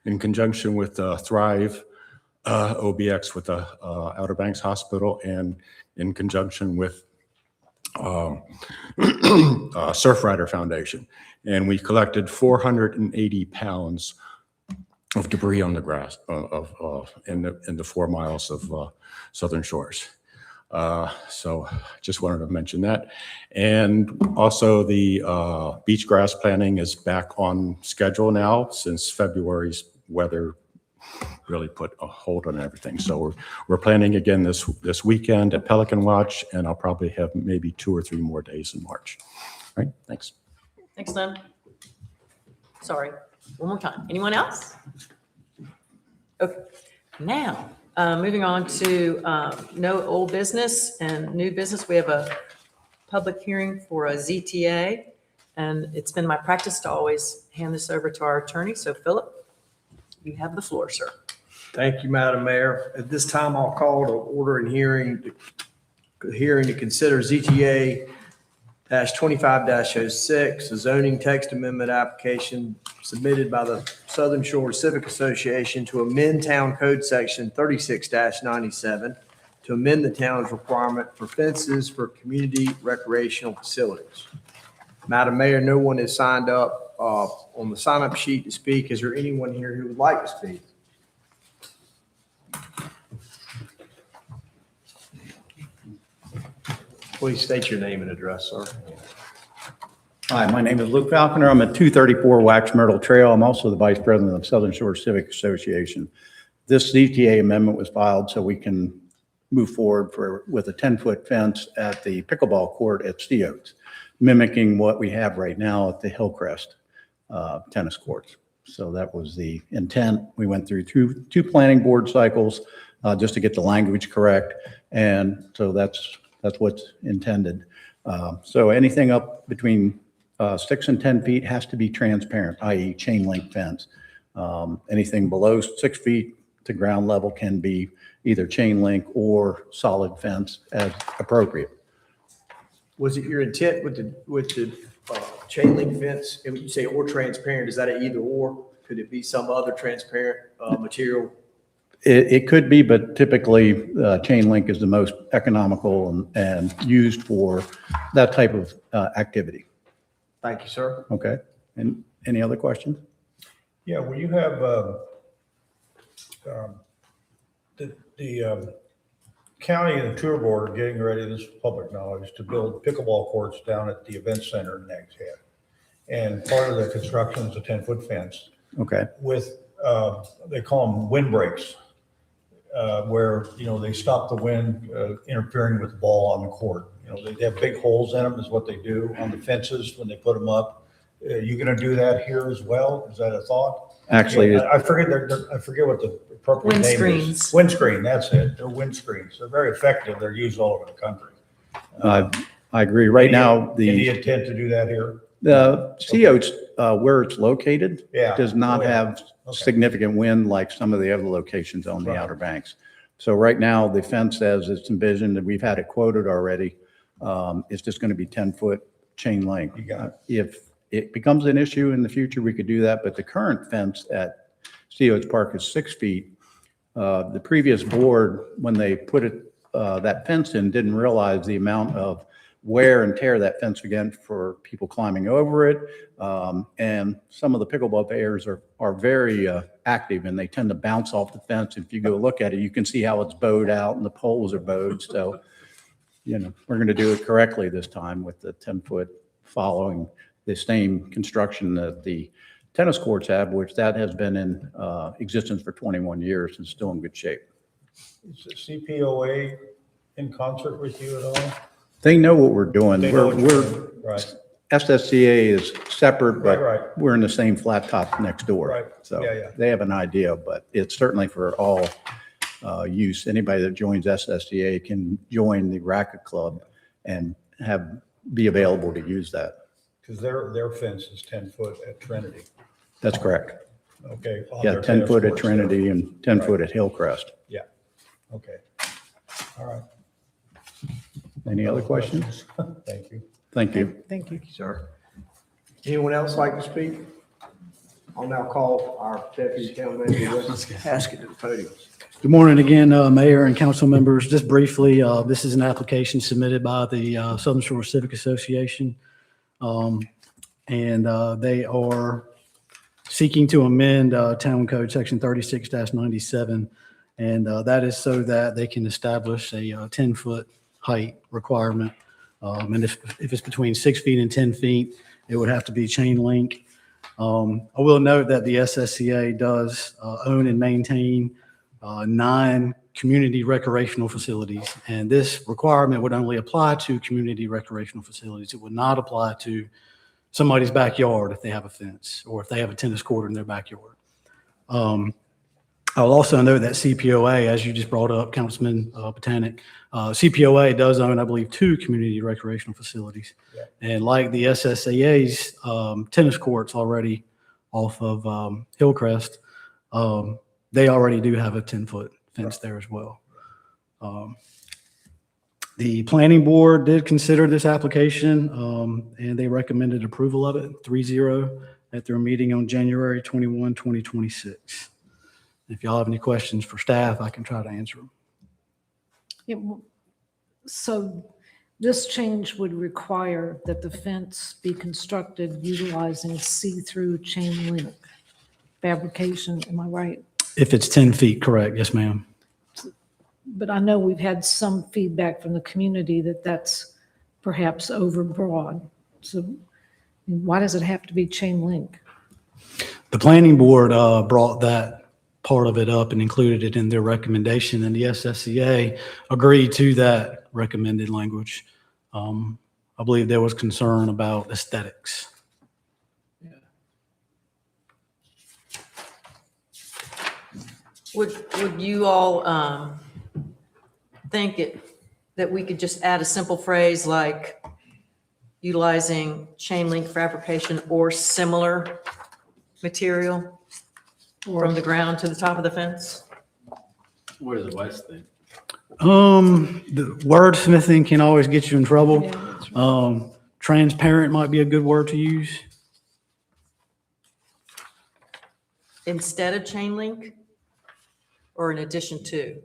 in conjunction with Thrive OBX with the Outer Banks Hospital and in conjunction with Surfrider Foundation. And we collected 480 pounds of debris on the grass in the 4 miles of Southern Shores. So just wanted to mention that. And also the beach grass planting is back on schedule now since February's weather really put a hold on everything. So we're planning again this weekend at Pelican Watch, and I'll probably have maybe 2 or 3 more days in March. All right, thanks. Thanks, Lynn. Sorry, one more time. Anyone else? Okay, now, moving on to no old business and new business. We have a public hearing for a ZTA, and it's been my practice to always hand this over to our attorney. So Philip, you have the floor, sir. Thank you, Madam Mayor. At this time, I'll call to order and hearing to consider ZTA -25-06, a zoning text amendment application submitted by the Southern Shores Civic Association to amend Town Code Section 36-97 to amend the town's requirement for fences for community recreational facilities. Madam Mayor, no one has signed up on the sign-up sheet to speak. Is there anyone here who would like to speak? Please state your name and address, sir. Hi, my name is Luke Falconer. I'm at 234 Wax Myrtle Trail. I'm also the Vice President of Southern Shores Civic Association. This ZTA amendment was filed so we can move forward with a 10-foot fence at the pickleball court at Steotes, mimicking what we have right now at the Hillcrest tennis courts. So that was the intent. We went through two planning board cycles just to get the language correct. And so that's what's intended. So anything up between 6 and 10 feet has to be transparent, i.e. chain link fence. Anything below 6 feet to ground level can be either chain link or solid fence as appropriate. Was it your intent with the chain link fence, and when you say or transparent, is that an either or? Could it be some other transparent material? It could be, but typically chain link is the most economical and used for that type of activity. Thank you, sir. Okay. And any other questions? Yeah, well, you have the county and the tour board are getting ready, this is public knowledge, to build pickleball courts down at the event center in Nags Head. And part of the construction is a 10-foot fence Okay. with, they call them windbreaks. where, they stop the wind interfering with the ball on the court. They have big holes in them is what they do on the fences when they put them up. You going to do that here as well? Is that a thought? Actually, Yeah, I forget what the appropriate name is. Windscreens. Windscreen, that's it. They're windscreens. They're very effective. They're used all over the country. I agree. Right now, Any intent to do that here? the CO's, where it's located, Yeah. does not Oh, yeah. have Okay. significant wind like some of the other locations on the Right. Outer Banks. So right now, the fence as it's envisioned, and we've had it quoted already, is just going to be 10-foot chain link. You got it. If it becomes an issue in the future, we could do that, but the current fence at CO's Park is 6 feet. The previous board, when they put that fence in, didn't realize the amount of wear and tear that fence again for people climbing over it. And some of the pickleball players are very active, and they tend to bounce off the fence. If you go look at it, you can see how it's bowed out and the poles are bowed. So, we're going to do it correctly this time with the 10-foot following the same construction that the tennis courts have, which that has been in existence for 21 years and still in good shape. Is the CPOA in concert with you at all? They know what we're doing. They know what you're doing. Right. SSCA is separate, Right. but we're in the same flat top next door. Right. So Yeah. they have an idea, but it's certainly for all use. Anybody that joins SSCA can join the racket club and be available to use that. Because their fence is 10 foot at Trinity. That's correct. Okay. on Yeah, their 10 tennis foot at courts there. Trinity and 10 foot at Hillcrest. Yeah. Okay. All right. Any other questions? Thank you. Thank you. Thank you. Sir. Anyone else like to speak? I'll now call our deputy town manager, Wes Haskett, to the podium. Good morning again, Mayor and council members. Just briefly, this is an application submitted by the Southern Shore Civic Association. And they are seeking to amend Town Code Section 36-97. And that is so that they can establish a 10-foot height requirement. And if it's between 6 feet and 10 feet, it would have to be chain link. I will note that the SSCA does own and maintain 9 community recreational facilities. And this requirement would only apply to community recreational facilities. It would not apply to somebody's backyard if they have a fence or if they have a tennis court in their backyard. I'll also note that CPOA, as you just brought up, Councilman Botanic, CPOA does own, I believe, 2 community recreational facilities. Yeah. And like the SSAA's tennis courts already off of Hillcrest, they already do have a 10-foot fence there as well. The planning board did consider this application, and they recommended approval of it 3-0 at their meeting on January 21, 2026. If y'all have any questions for staff, I can try to answer them. So this change would require that the fence be constructed utilizing see-through chain link fabrication. Am I right? If it's 10 feet, correct. Yes, ma'am. But I know we've had some feedback from the community that that's perhaps overbroad. So why does it have to be chain link? The planning board brought that part of it up and included it in their recommendation, and the SSCA agreed to that recommended language. I believe there was concern about aesthetics. Would you all think that we could just add a simple phrase like utilizing chain link fabrication or similar material from the ground to the top of the fence? What does the West think? The wordsmithing can always get you in trouble. Yeah, that's right. Transparent might be a good word to use. Instead of chain link or in addition to?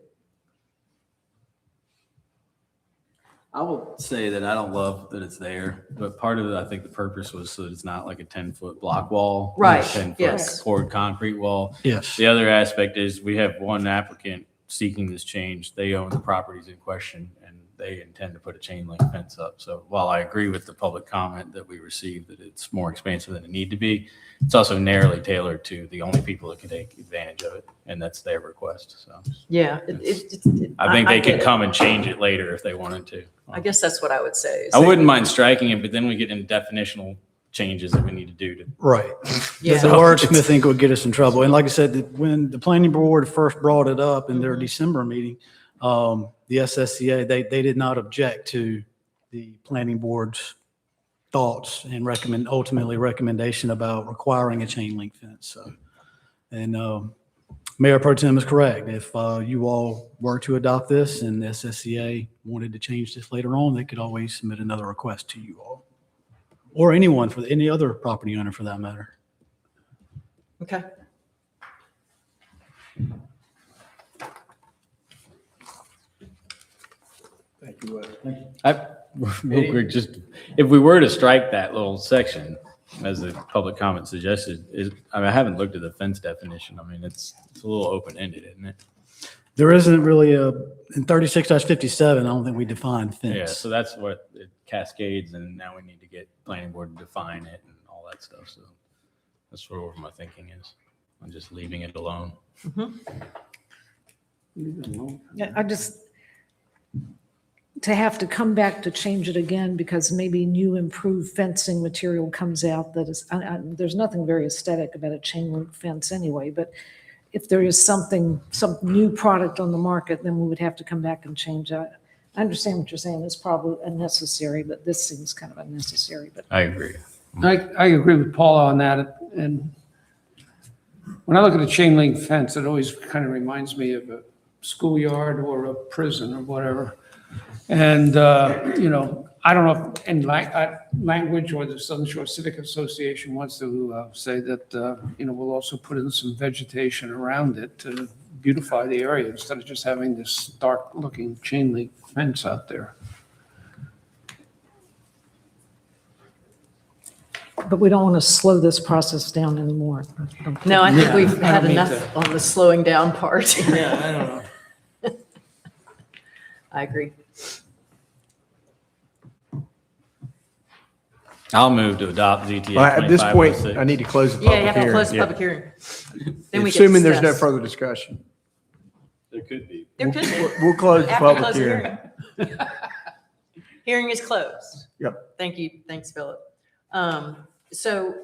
I will say that I don't love that it's there, but part of it, I think the purpose was so that it's not like a 10-foot block wall. Right, 10-foot yes. poured concrete wall. Yes. The other aspect is we have one applicant seeking this change. They own the properties in question, and they intend to put a chain link fence up. So while I agree with the public comment that we received, that it's more expansive than it need to be, it's also narrowly tailored to the only people that can take advantage of it, and that's their request. So Yeah. I think they get could it. come and change it later if they wanted to. I guess that's what I would say. is I that- wouldn't mind striking it, but then we get into definitional changes that we need to do to. Right. Yeah. The wordsmithing would get us in trouble. And like I said, when the planning board first brought it up in their December meeting, the SSCA, they did not object to the planning board's thoughts and ultimately recommendation about requiring a chain link fence. So, and Mayor Pro Tem is correct. If you all were to adopt this and the SSCA wanted to change this later on, they could always submit another request to you all. Or anyone, for any other property owner for that matter. Okay. Thank you, Wes. Real quick, just if we were to strike that little section, as the public comment suggested, I haven't looked at the fence definition. I mean, it's a little open-ended, isn't it? There isn't really in 36-57, I don't think we define fence. Yeah, so that's what it cascades, and now we need to get planning board to define it and all that stuff. So that's sort of where my thinking is. I'm just leaving it alone. Yeah, I just, to have to come back to change it again because maybe new improved fencing material comes out that is, there's nothing very aesthetic about a chain link fence anyway, but if there is some new product on the market, then we would have to come back and change that. I understand what you're saying. It's probably unnecessary, but this seems kind of unnecessary, but. I agree. I agree with Paula on that. And when I look at a chain link fence, it always kind of reminds me of a schoolyard or a prison or whatever. And, I don't know if in language or the Southern Shore Civic Association wants to say that, we'll also put in some vegetation around it to beautify the area instead of just having this dark looking chain link fence out there. But we don't want to slow this process down anymore. No, I think we've I had don't mean enough on the slowing down part. Yeah, I don't know. I agree. I'll move to adopt ZTA Well, at this point, 2506. I need to close the Yeah, you public have to hearing. close the public hearing. Then we can Assuming there's no discuss. further discussion. There could be. There could be. We'll close the After we public close the hearing. hearing. Hearing is closed. Yep. Thank you. Thanks, Philip. So,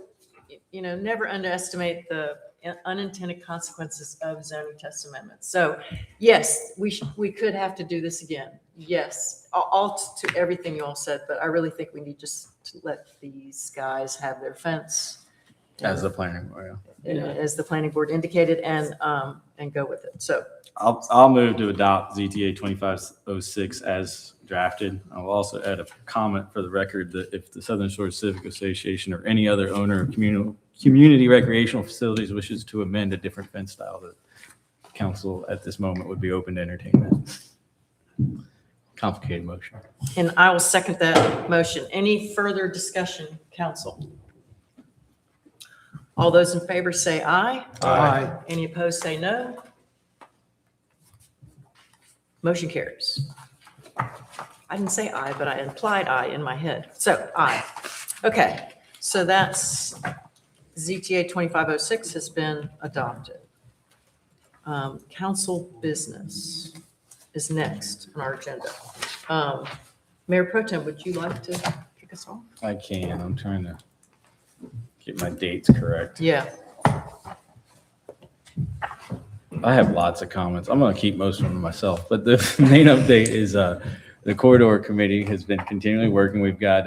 never underestimate the unintended consequences of zoning test amendments. So yes, we could have to do this again. Yes, all to everything you all said, but I really think we need just to let these guys have their fence. As the planning board, yeah. As the planning board indicated, and go with it. So, I'll move to adopt ZTA 2506 as drafted. I will also add a comment for the record that if the Southern Shore Civic Association or any other owner of community recreational facilities wishes to amend a different fence style, the council at this moment would be open to entertain that. Complicated motion. and I will second that motion. Any further discussion, council? All those in favor say aye. Aye. Any opposed, say no. Motion carries. I didn't say aye, but I implied aye in my head. So aye. Okay, so that's ZTA 2506 has been adopted. Council business is next on our agenda. Mayor Pro Tem, would you like to kick us off? I can. I'm trying to get my dates correct. Yeah. I have lots of comments. I'm going to keep most of them to myself, but the main update is the corridor committee has been continually working. We've got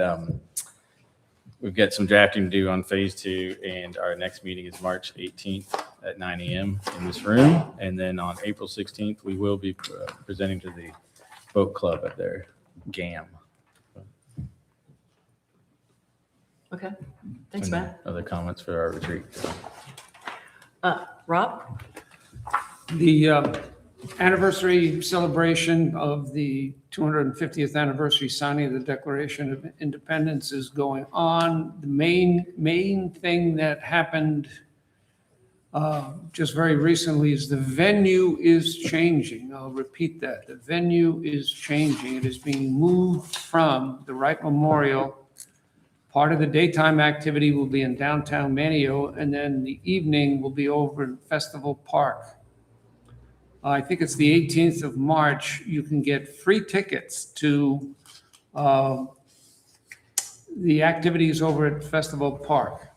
some drafting to do on phase 2, and our next meeting is March 18th at 9 a.m. in this room. And then on April 16th, we will be presenting to the boat club at their GAM. Okay. Thanks, And Matt. Other comments for our retreat. Rob? The anniversary celebration of the 250th anniversary signing of the Declaration of Independence is going on. The main thing that happened just very recently is the venue is changing. I'll repeat that. The venue is changing. It is being moved from the Wright Memorial. Part of the daytime activity will be in downtown Manio, and then the evening will be over in Festival Park. I think it's the 18th of March. You can get free tickets to the activities over at Festival Park.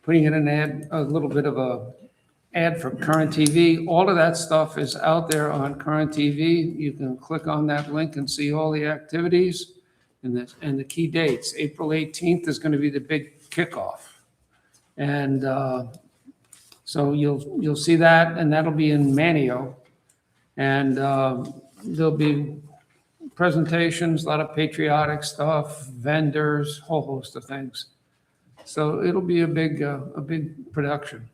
Putting in an ad, a little bit of a ad for Current TV. All of that stuff is out there on Current TV. You can click on that link and see all the activities and the key dates. April 18th is going to be the big kickoff. And so you'll see that, and that'll be in Manio. And there'll be presentations, a lot of patriotic stuff, vendors, whole host of things. So it'll be a big production.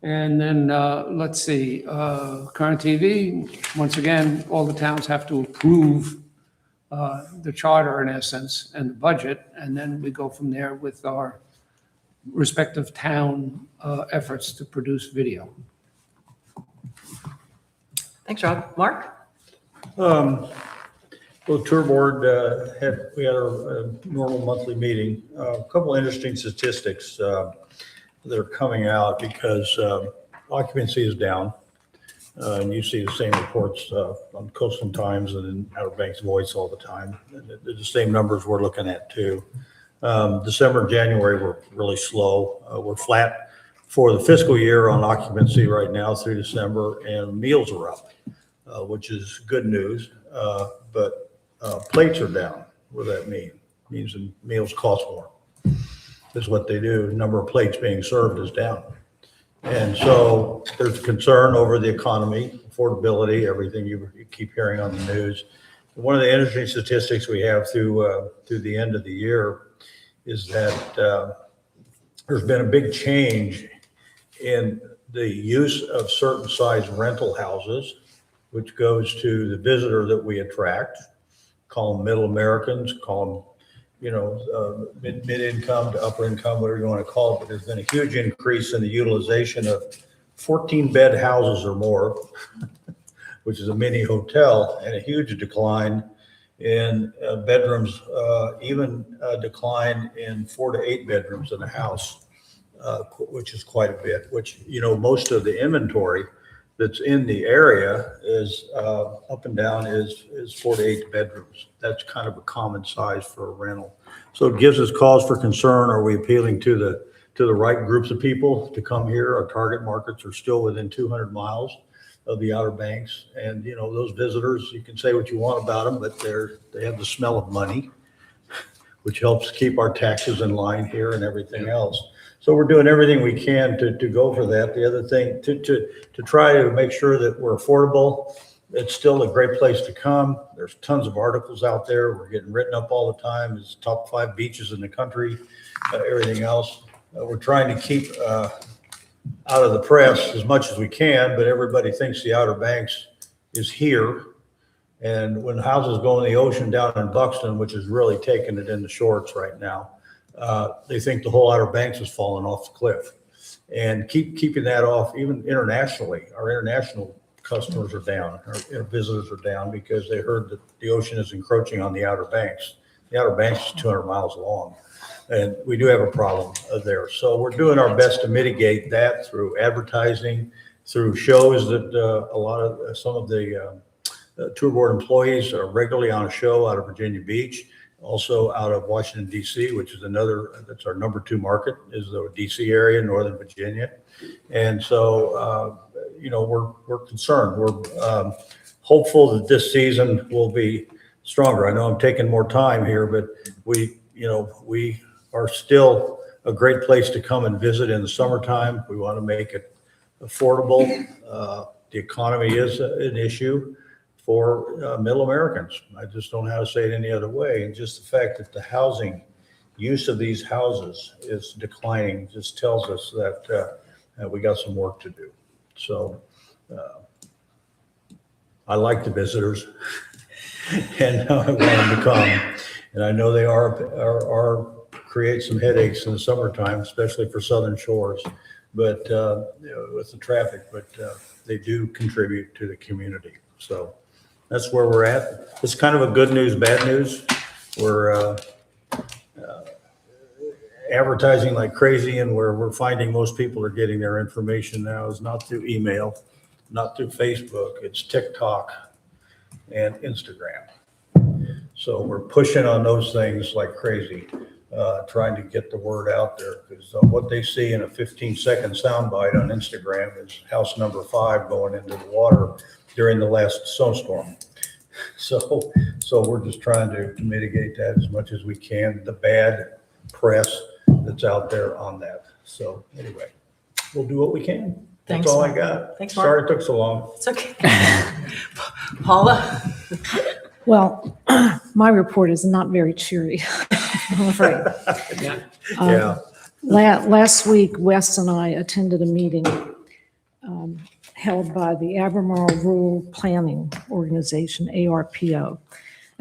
And then, let's see, Current TV, once again, all the towns have to approve the charter in essence and the budget, and then we go from there with our respective town efforts to produce video. Thanks, Rob. Mark? Well, tour board we had our normal monthly meeting. A couple interesting statistics that are coming out because occupancy is down. And you see the same reports on Coastal Times and in Outer Banks Voice all the time. They're the same numbers we're looking at too. December and January were really slow. We're flat for the fiscal year on occupancy right now through December, and meals are up, which is good news. But plates are down. What does that mean? It means the meals cost more. That's what they do. The number of plates being served is down. And so there's concern over the economy, affordability, everything you keep hearing on the news. One of the interesting statistics we have through the end of the year is that there's been a big change in the use of certain size rental houses, which goes to the visitor that we attract. Call them middle Americans, call them, mid-income to upper income, whatever you want to call it. But there's been a huge increase in the utilization of 14-bed houses or more, which is a mini hotel, and a huge decline in bedrooms, even a decline in 4 to 8 bedrooms in a house, which is quite a bit, which, most of the inventory that's in the area is up and down is 4 to 8 bedrooms. That's kind of a common size for a rental. So it gives us cause for concern. Are we appealing to the right groups of people to come here? Our target markets are still within 200 miles of the Outer Banks. And, those visitors, you can say what you want about them, but they have the smell of money, which helps keep our taxes in line here and everything else. So we're doing everything we can to go for that. The other thing, to try to make sure that we're affordable. It's still a great place to come. There's tons of articles out there. We're getting written up all the time. It's top 5 beaches in the country, everything else. We're trying to keep out of the press as much as we can, but everybody thinks the Outer Banks is here. And when houses go in the ocean down in Buxton, which is really taking it in the shorts right now, they think the whole Outer Banks is falling off the cliff. And keeping that off, even internationally, our international customers are down, our visitors are down because they heard that the ocean is encroaching on the Outer Banks. The Outer Banks is 200 miles long, and we do have a problem there. So we're doing our best to mitigate that through advertising, through shows that some of the tour board employees are regularly on a show out of Virginia Beach, also out of Washington, D.C., which is that's our number 2 market, is the D.C. area, Northern Virginia. And so, we're concerned. We're hopeful that this season will be stronger. I know I'm taking more time here, but we are still a great place to come and visit in the summertime. We want to make it affordable. The economy is an issue for middle Americans. I just don't know how to say it any other way. And just the fact that the housing use of these houses is declining just tells us that we got some work to do. So I like the visitors and I want them to come. And I know they are create some headaches in the summertime, especially for Southern Shores. but, with the traffic, but they do contribute to the community. So that's where we're at. It's kind of a good news, bad news. We're advertising like crazy, and where we're finding most people are getting their information now is not through email, not through Facebook, it's TikTok and Instagram. So we're pushing on those things like crazy, trying to get the word out there, because what they see in a 15-second soundbite on Instagram is house number 5 going into the water during the last snowstorm. So we're just trying to mitigate that as much as we can, the bad press that's out there on that. So anyway, we'll do what we can. That's Thanks, all I Mark. got. Thanks, Mark. Sorry it took so long. It's okay. Paula? Well, my report is not very cheery, I'm afraid. Yeah. Last week, Wes and I attended a meeting held by the Albemarle Rural Planning Organization, ARPO.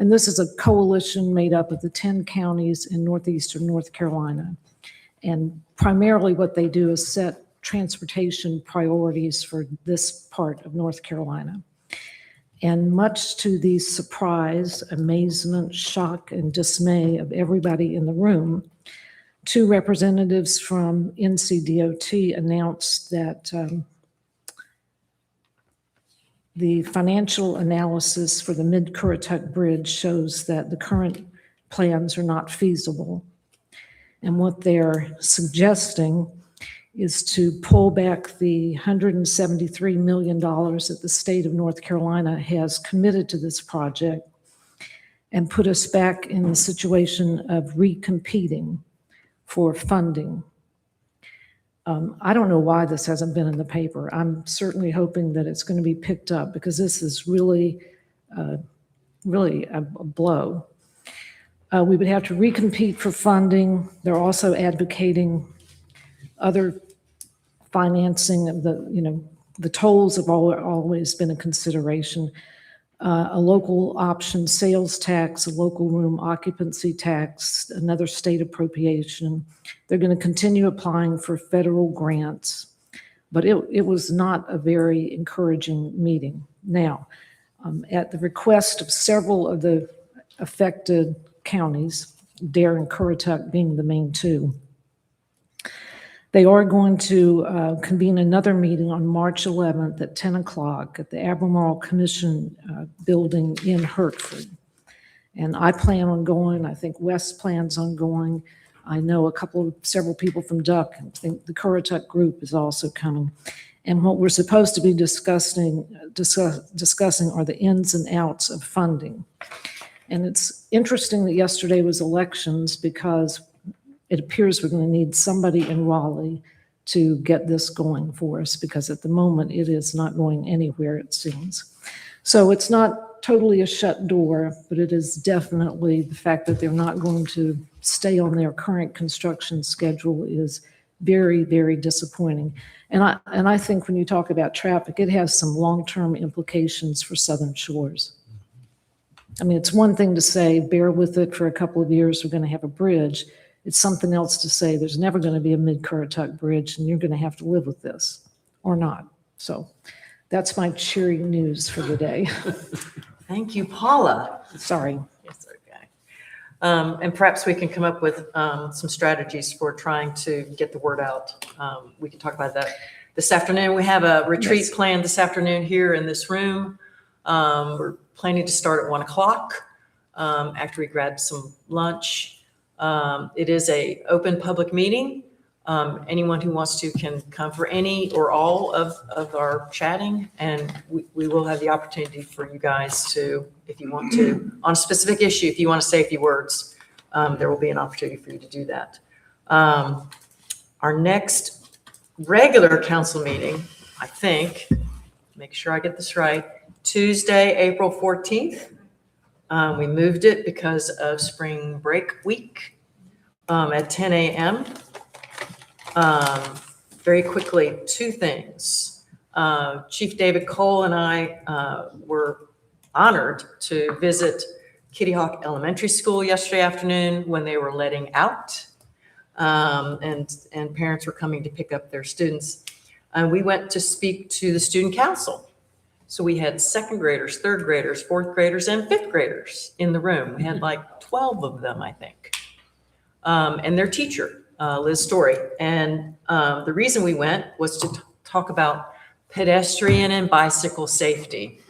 And this is a coalition made up of the 10 counties in northeastern North Carolina. And primarily what they do is set transportation priorities for this part of North Carolina. And much to the surprise, amazement, shock, and dismay of everybody in the room, 2 representatives from NCDOT announced that the financial analysis for the Mid-Currituck Bridge shows that the current plans are not feasible. And what they're suggesting is to pull back the $173 million that the state of North Carolina has committed to this project and put us back in the situation of recompeting for funding. I don't know why this hasn't been in the paper. I'm certainly hoping that it's going to be picked up, because this is really a blow. We would have to recompete for funding. They're also advocating other financing of the tolls have always been a consideration. A local option sales tax, a local room occupancy tax, another state appropriation. They're going to continue applying for federal grants, but it was not a very encouraging meeting. Now, at the request of several of the affected counties, Dare and Currituck being the main 2, they are going to convene another meeting on March 11th at 10 o'clock at the Albemarle Commission building in Hertford. And I plan on going. I think Wes plans on going. I know several people from Duck. I think the Currituck group is also coming. And what we're supposed to be discussing are the ins and outs of funding. And it's interesting that yesterday was elections, because it appears we're going to need somebody in Raleigh to get this going for us, because at the moment it is not going anywhere, it seems. So it's not totally a shut door, but it is definitely the fact that they're not going to stay on their current construction schedule is very, very disappointing. And I think when you talk about traffic, it has some long-term implications for Southern Shores. I mean, it's one thing to say, bear with it for a couple of years, we're going to have a bridge. It's something else to say there's never going to be a Mid-Currituck Bridge, and you're going to have to live with this or not. So that's my cheery news for the day. Thank you, Paula. Sorry. It's okay. And perhaps we can come up with some strategies for trying to get the word out. We can talk about that this afternoon. We have a retreat planned this afternoon here in this room. We're planning to start at 1 o'clock after we grab some lunch. It is an open public meeting. Anyone who wants to can come for any or all of our chatting, and we will have the opportunity for you guys to, if you want to, on a specific issue, if you want to say a few words, there will be an opportunity for you to do that. Our next regular council meeting, I think, make sure I get this right, Tuesday, April 14th. We moved it because of spring break week at 10 a.m. Very quickly, 2 things. Chief David Cole and I were honored to visit Kitty Hawk Elementary School yesterday afternoon when they were letting out. and parents were coming to pick up their students. We went to speak to the student council. So we had second graders, third graders, fourth graders, and fifth graders in the room. We had like 12 of them, I think. And their teacher, Liz Story. And the reason we went was to talk about pedestrian and bicycle safety,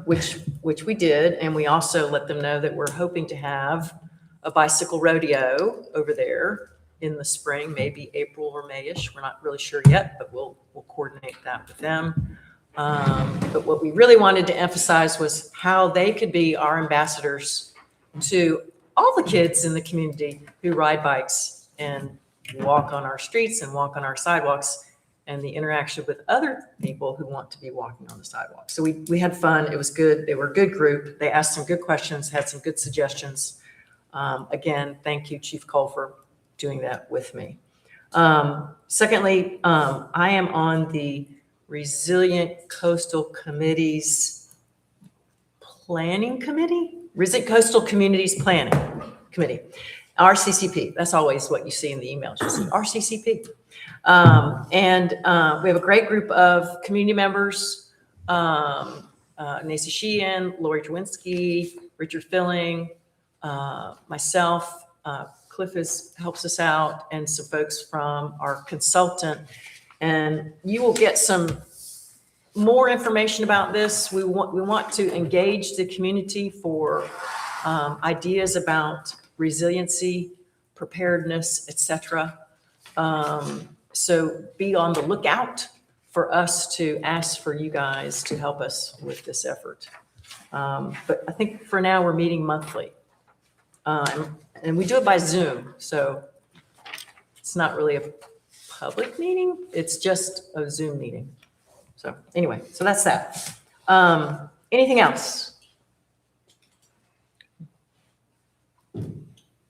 which we did. And we also let them know that we're hoping to have a bicycle rodeo over there in the spring, maybe April or Mayish. We're not really sure yet, but we'll coordinate that with them. But what we really wanted to emphasize was how they could be our ambassadors to all the kids in the community who ride bikes and walk on our streets and walk on our sidewalks, and the interaction with other people who want to be walking on the sidewalk. So we had fun. It was good. They were a good group. They asked some good questions, had some good suggestions. Again, thank you, Chief Cole, for doing that with me. Secondly, I am on the Resilient Coastal Committee's Planning Committee? Resilient Coastal Communities Planning Committee, RCCP. That's always what you see in the emails. You see RCCP. We have a great group of community members, Nancy Sheehan, Lori Jawinski, Richard Filling, myself, Cliff helps us out, and some folks from our consultant. And you will get some more information about this. We want to engage the community for ideas about resiliency, preparedness, etc. So be on the lookout for us to ask for you guys to help us with this effort. But I think for now we're meeting monthly. And we do it by Zoom, so it's not really a public meeting. It's just a Zoom meeting. So anyway, so that's that. Anything else?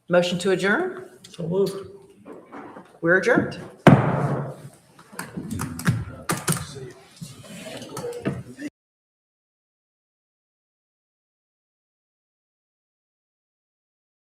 Motion to adjourn? So moved. We're adjourned.